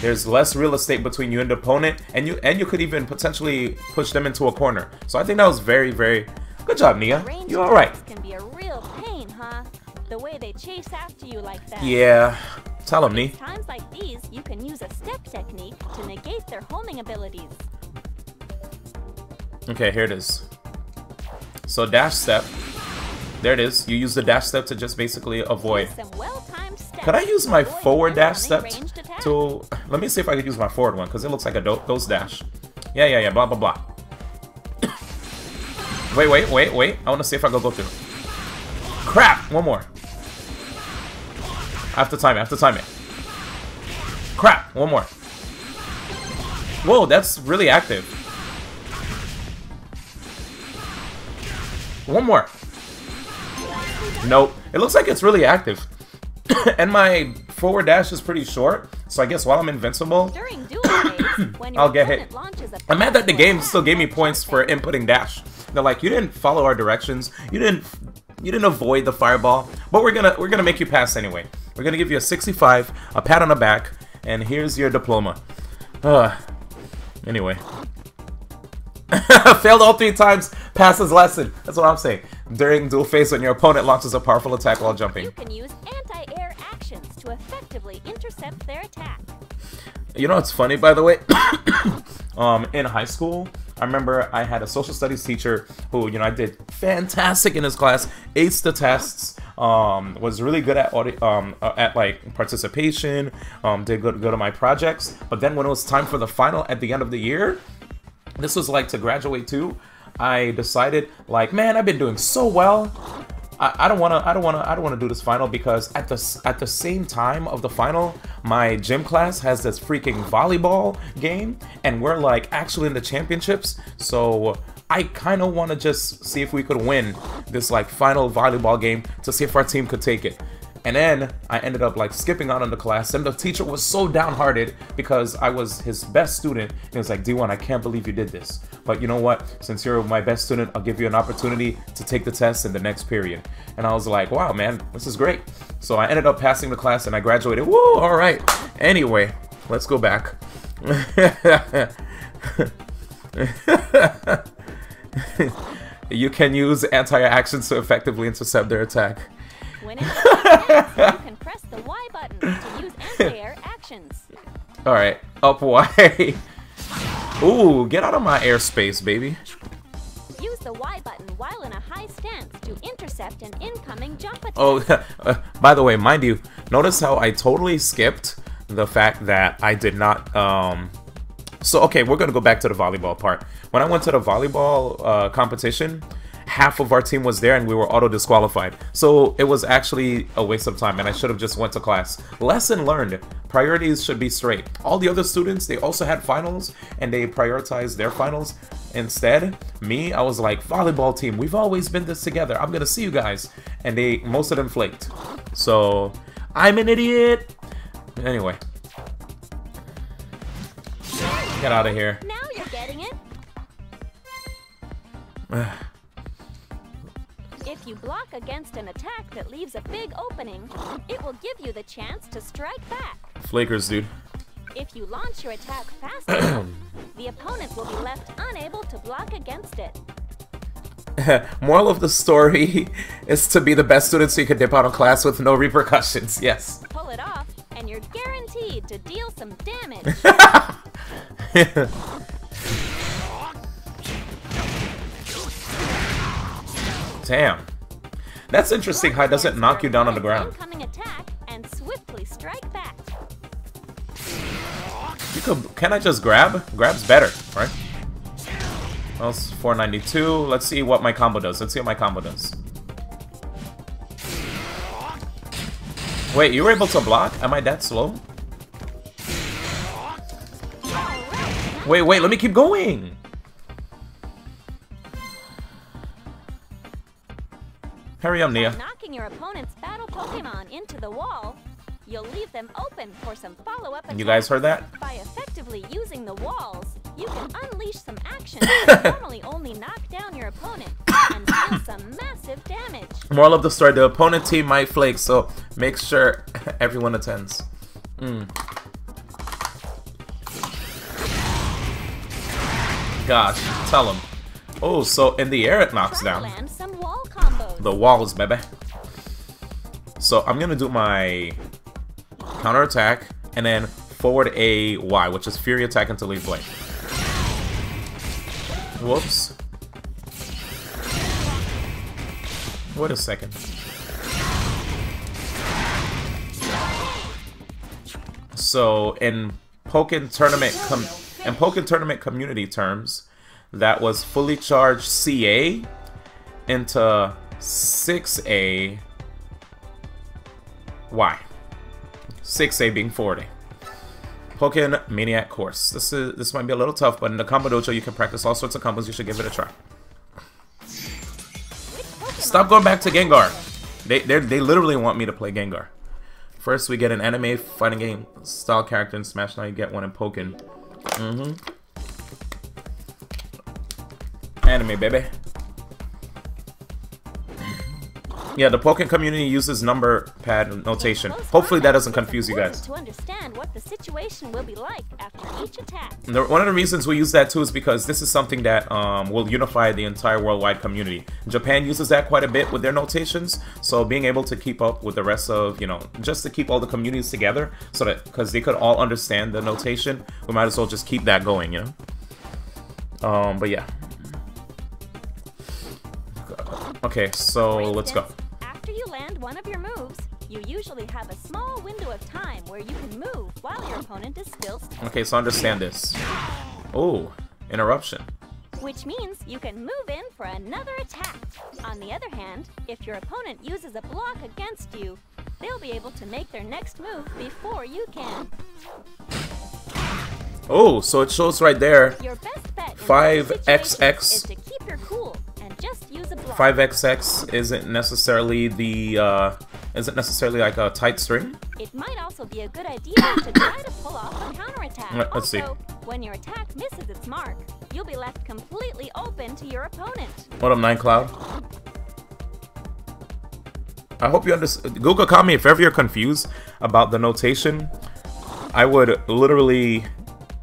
There's less real estate between you and the opponent, and you could even potentially push them into a corner. So I think that was very, very good job, Nia. You all right? Can be a real pain, huh? The way they chase after you like that. Yeah. Tell them, Nia. Times like these, you can use a step technique to negate their homing abilities. Okay, here it is. So dash step. There it is. You use the dash step to just basically avoid. Could I use my forward dash step to... Let me see if I could use my forward one, because it looks like a ghost dash. Yeah, blah, blah, blah. Wait. I want to see if I can go through. Crap! One more. I have to time it. Crap! One more. Whoa, that's really active. One more. Nope. It looks like it's really active. And my forward dash is pretty short, so I guess while I'm invincible, I'll get hit. I'm mad that the game still gave me points for inputting dash. They're like, you didn't follow our directions, you didn't avoid the fireball, but we're gonna make you pass anyway. We're gonna give you a 65, a pat on the back, and here's your diploma. Anyway. Failed all 3 times, passes lesson. That's what I'm saying. During duel phase, when your opponent launches a powerful attack while jumping. You can use anti-air actions to effectively intercept their attack. You know what's funny, by the way? In high school, I remember I had a social studies teacher who, you know, I did fantastic in his class, aced the tests, was really good at like participation, did good on my projects. But then when it was time for the final at the end of the year, this was like to graduate too, I decided, like, man, I've been doing so well. I don't wanna do this final because at the same time of the final, my gym class has this freaking volleyball game, and we're like actually in the championships. So I kind of want to just see if we could win this like final volleyball game to see if our team could take it. And then I ended up like skipping out on the class, and the teacher was so downhearted because I was his best student. He was like, D1, I can't believe you did this. But you know what? Since you're my best student, I'll give you an opportunity to take the test in the next period. And I was like, wow, man, this is great. So I ended up passing the class and I graduated. Woo, all right. Anyway, let's go back. You can use anti-air actions to effectively intercept their attack. Whenever you can press the Y button to use anti-air actions. Alright, up Y. Ooh, get out of my airspace, baby. Use the Y button while in a high stance to intercept an incoming jump attack. Oh, by the way, mind you, notice how I totally skipped the fact that I did not, So, okay, we're gonna go back to the volleyball part. When I went to the volleyball competition, half of our team was there and we were auto-disqualified. So it was actually a waste of time and I should have just went to class. Lesson learned. Priorities should be straight. All the other students, they also had finals and they prioritized their finals. Instead, me, I was like, volleyball team, we've always been this together. I'm gonna see you guys. And most of them flaked. So, I'm an idiot. Anyway. Get out of here. Now you're getting it. If you block against an attack that leaves a big opening, it will give you the chance to strike back. Flakers, dude. If you launch your attack fast enough, the opponent will be left unable to block against it. Moral of the story is to be the best student so you can dip out of class with no repercussions. Yes. Pull it off, and you're guaranteed to deal some damage. Damn. That's interesting how it doesn't knock you down on the ground. Incoming attack and swiftly strike back. You could, can I just grab? Grab's better, right? Well, it's 492. Let's see what my combo does. Let's see what my combo does. Wait, you were able to block? Am I that slow? Wait, let me keep going. Hurry up, Nia. By knocking your opponent's battle Pokemon into the wall, you'll leave them open for some follow-up attacks. You guys heard that? By effectively using the walls, you can unleash some actions that normally only knock down your opponent and deal some massive damage. Moral of the story, the opponent team might flake, so make sure everyone attends. Gosh, tell them. Oh, so in the air it knocks down. Land some wall combos. The walls, baby. So I'm gonna do my counter attack and then forward a Y, which is Fury attack into lead play. Whoops. Wait a second. So in Pokken Tournament community terms, that was fully charged CA into 6A Y. 6A being 40. Pokken Maniac course. This might be a little tough, but in the combo dojo you can practice all sorts of combos. You should give it a try. Stop going back to Gengar. They literally want me to play Gengar. First we get an anime fighting game style character in Smash. Now you get one in Pokken. Anime, baby. Yeah, the Pokken community uses number pad notation. Hopefully that doesn't confuse you guys. To understand what the situation will be like after each attack. One of the reasons we use that too is because this is something that will unify the entire worldwide community. Japan uses that quite a bit with their notations, so being able to keep up with the rest of, you know, just to keep all the communities together, so that, because they could all understand the notation, we might as well just keep that going, you know? But yeah. Okay, so let's go. After you land one of your moves, you usually have a small window of time where you can move while your opponent is still stuck. Okay, so understand this. Oh, interruption. which means you can move in for another attack. On the other hand, if your opponent uses a block against you, they'll be able to make their next move before you can. Oh, so it shows right there. Your best bet in 5XX is to keep your cool and just use a block. 5XX isn't necessarily like a tight string. It might also be a good idea to try to pull off a counterattack. Let's see. When your attack misses its mark, you'll be left completely open to your opponent. What up, 9Cloud? I hope you understand. Google caught me if ever you're confused about the notation. I would literally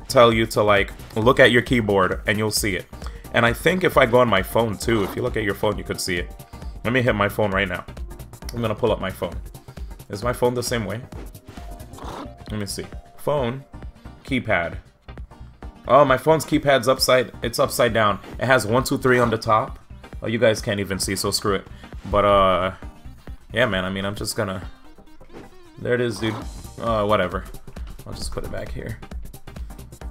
tell you to like look at your keyboard and you'll see it. And I think if I go on my phone too, if you look at your phone, you could see it. Let me hit my phone right now. I'm gonna pull up my phone. Is my phone the same way? Let me see. Phone, keypad. Oh, my phone's keypad's it's upside down. It has 1, 2, 3 on the top. Oh, you guys can't even see, so screw it. But yeah, man. I mean, I'm just gonna. There it is, dude. Whatever. I'll just put it back here.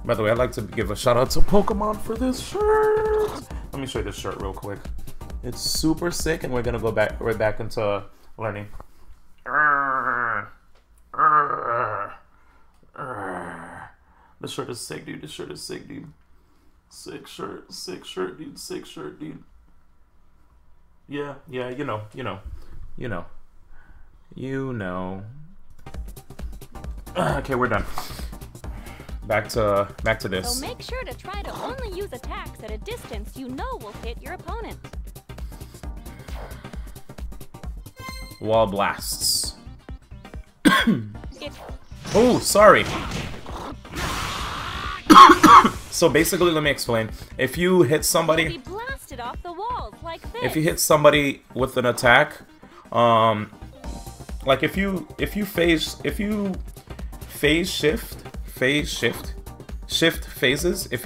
By the way, I'd like to give a shout out to Pokemon for this shirt. Let me show you this shirt real quick. It's super sick, and we're gonna go right back into learning. This shirt is sick, dude. This shirt is sick, dude. Sick shirt, dude. Sick shirt, dude. Yeah, you know. Okay, we're done. Back to this. So make sure to try to only use attacks at a distance you know will hit your opponent. Wall blasts. Oh, sorry. So basically, let me explain. If you hit somebody, be blasted off the walls like this. If you hit somebody with an attack, like if you phase shift phases, if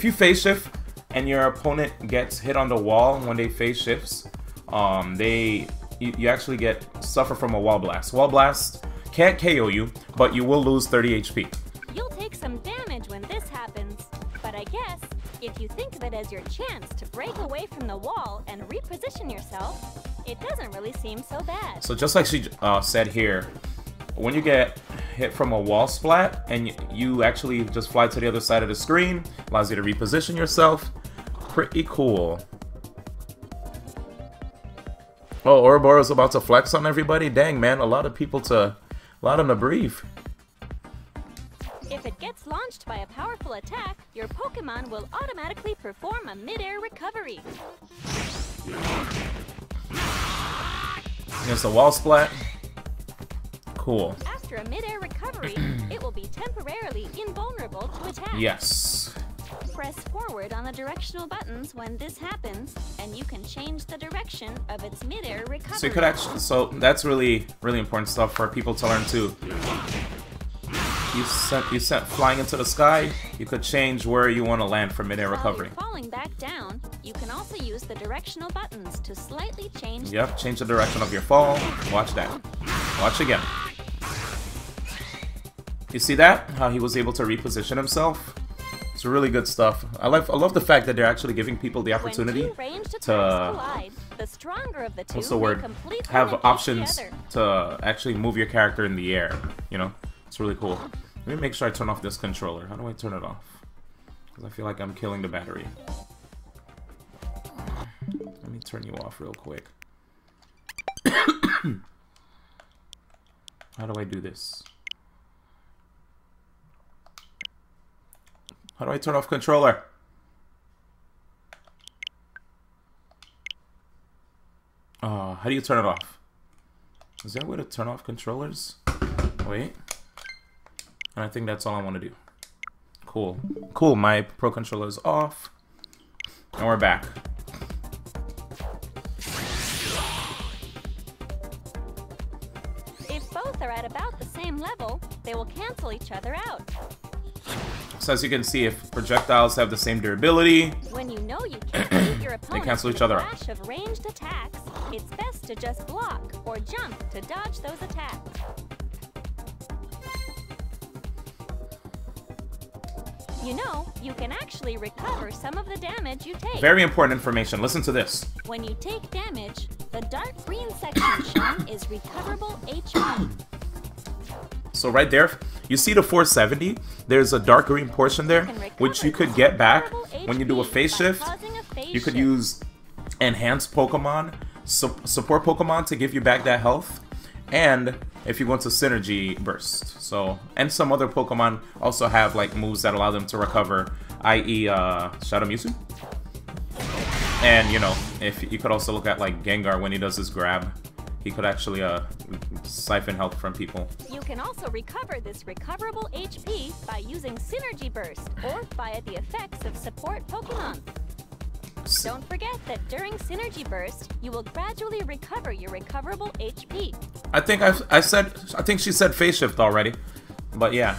you phase shift and your opponent gets hit on the wall when they phase shifts, you actually suffer from a wall blast. Wall blast can't KO you, but you will lose 30 HP. You'll take some damage when this happens, but I guess if you think of it as your chance to break away from the wall and reposition yourself, it doesn't really seem so bad. So just like she said here, when you get hit from a wall splat and you actually just fly to the other side of the screen, allows you to reposition yourself. Pretty cool. Oh, Ouroboros about to flex on everybody? Dang, man, a lot of the brief. If it gets launched by a powerful attack, your Pokemon will automatically perform a mid-air recovery. It's a wall splat. Cool. After a mid-air recovery, it will be temporarily invulnerable to attack. Yes. Press forward on the directional buttons when this happens, and you can change the direction of its mid-air recovery. So you could actually, that's really important stuff for people to learn too. You sent flying into the sky, you could change where you want to land for mid-air recovery. While you're falling back down, you can also use the directional buttons to slightly change. Yep, change the direction of your fall. Watch that. Watch again. You see that? How he was able to reposition himself? It's really good stuff. I love the fact that they're actually giving people the opportunity to what's the word? Have options to actually move your character in the air. You know, it's really cool. Let me make sure I turn off this controller. How do I turn it off? Because I feel like I'm killing the battery. Let me turn you off real quick. How do I do this? How do I turn off controller? How do you turn it off? Is there a way to turn off controllers? Wait. And I think that's all I want to do. Cool. Cool, my Pro Controller is off. And we're back. If both are at about the same level, they will cancel each other out. So as you can see, if projectiles have the same durability, when you know you can't beat your opponent they cancel each other out. With a flash of ranged attacks, it's best to just block or jump to dodge those attacks. You know, you can actually recover some of the damage you take. Very important information. Listen to this. When you take damage, the dark green section shown is recoverable HP. So right there, you see the 470? There's a dark green portion there, which you could get back when you do a phase shift. You could use enhanced Pokemon, support Pokemon to give you back that health, and if you go into Synergy Burst. So, and some other Pokemon also have like moves that allow them to recover, i.e. Shadow Mewtwo. And you know, if you could also look at like Gengar when he does his grab, he could actually siphon health from people. You can also recover this recoverable HP by using Synergy Burst or via the effects of support Pokemon. Don't forget that during Synergy Burst, you will gradually recover your recoverable HP. I think she said phase shift already, but yeah,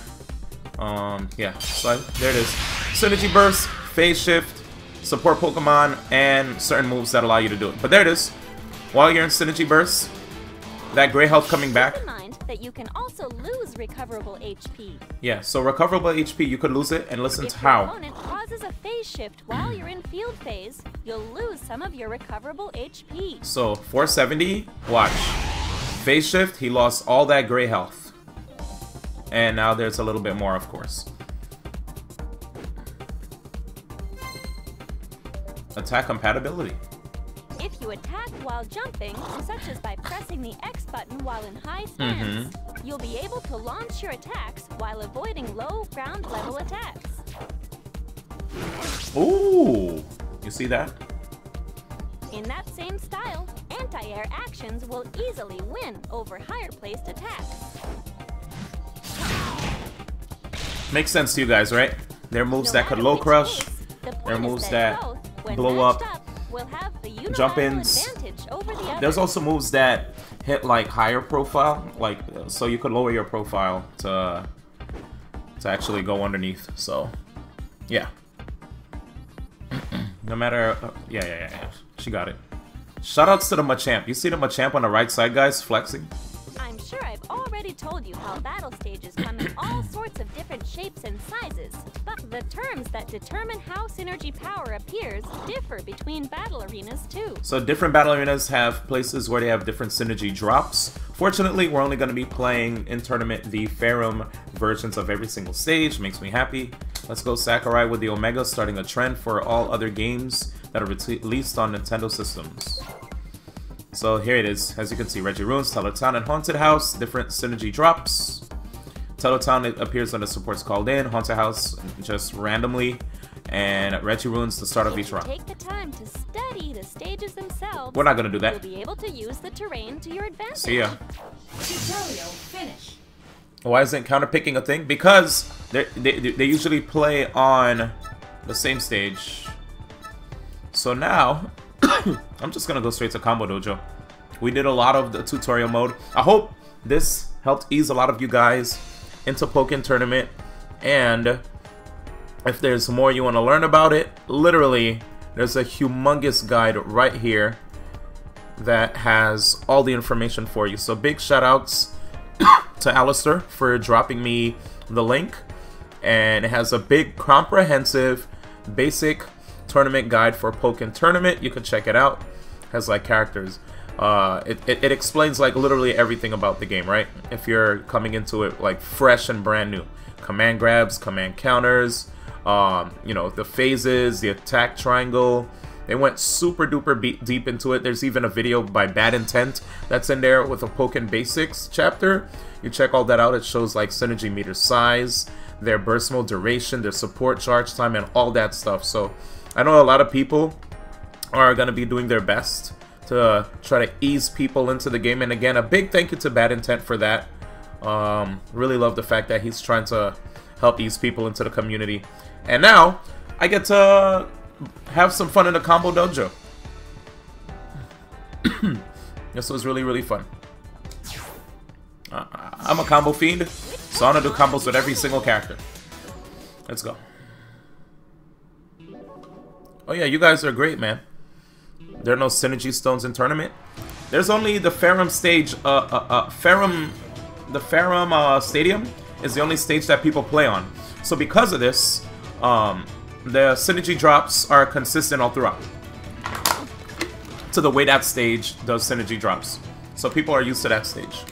yeah. So there it is. Synergy Burst, phase shift, support Pokemon, and certain moves that allow you to do it. But there it is. While you're in Synergy Burst, that gray health coming back. Keep in mind that you can also lose recoverable HP. Yeah, so recoverable HP, you could lose it, and listen to If your how. opponent causes a phase shift while you're in field phase, you'll lose some of your recoverable HP. So 470, watch. Phase shift, he lost all that gray health. And now there's a little bit more, of course. Attack compatibility. If you attack while jumping, such as by pressing the X button while in high stance, you'll be able to launch your attacks while avoiding low ground level attacks. Ooh! You see that? In that same style, anti-air actions will easily win over higher placed attacks. Makes sense to you guys, right? There are moves that could low crush. There are moves that blow up. Jump-ins. There's also moves that hit like higher profile, like so you could lower your profile to actually go underneath. So, yeah. No matter, yeah. She got it. Shoutouts to the Machamp. You see the Machamp on the right side, guys, flexing. I'm sure I've already told you how battle stages come in all sorts of different shapes and sizes, but the terms that determine how synergy power appears differ between battle arenas too. So different battle arenas have places where they have different synergy drops. Fortunately, we're only going to be playing in tournament the Ferrum versions of every single stage. Makes me happy. Let's go Sakurai with the Omega, starting a trend for all other games that are released on Nintendo systems. So here it is. As you can see, Reggie Runes, Teletown, and Haunted House. Different synergy drops. Teletown, it appears when the support's called in. Haunted House, just randomly. And Reggie Runes, the start of each round. Take the time to study the stages themselves. We're not going to do that. You'll be able to use the terrain to your advantage. See ya. Tutorial finish. Why isn't counterpicking a thing? Because they usually play on the same stage. So now, I'm just gonna go straight to Combo Dojo. We did a lot of the tutorial mode. I hope this helped ease a lot of you guys into Pokken Tournament. And if there's more you want to learn about it, literally, there's a humongous guide right here that has all the information for you. So big shout outs to Alistair for dropping me the link. And it has a big comprehensive basic tournament guide for Pokken Tournament. You can check it out. It has like characters. It explains like literally everything about the game, right? If you're coming into it like fresh and brand new. Command grabs, command counters, you know, the phases, the attack triangle. They went super duper deep into it. There's even a video by Bad Intent that's in there with a Pokken Basics chapter. You check all that out. It shows like synergy meter size, their burst mode duration, their support charge time, and all that stuff. So I know a lot of people are going to be doing their best to try to ease people into the game. And again, a big thank you to Bad Intent for that. Really love the fact that he's trying to help ease people into the community. And now, I get to have some fun in the Combo Dojo. This was really, really fun. I'm a combo fiend, so I'm going to do combos with every single character. Let's go. Oh yeah, you guys are great, man. There are no synergy stones in tournament. There's only the Ferrum stage. The Ferrum Stadium is the only stage that people play on. So because of this, The synergy drops are consistent all throughout. To the way that stage does synergy drops. So people are used to that stage.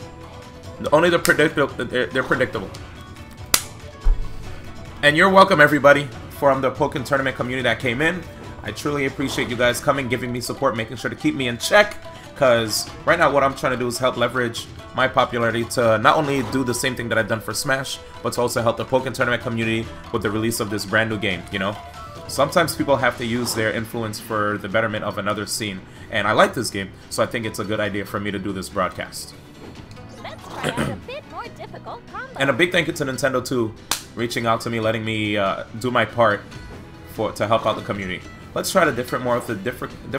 Only they're predictable. And you're welcome, everybody, from the Pokken Tournament community that came in. I truly appreciate you guys coming, giving me support, making sure to keep me in check. Because right now what I'm trying to do is help leverage my popularity to not only do the same thing that I've done for Smash, but to also help the Pokken Tournament community with the release of this brand new game, you know? Sometimes people have to use their influence for the betterment of another scene. And I like this game, so I think it's a good idea for me to do this broadcast. Let's try out a bit more difficult combo. And a big thank you to Nintendo too, reaching out to me, letting me do my part to help out the community. Let's try more of the different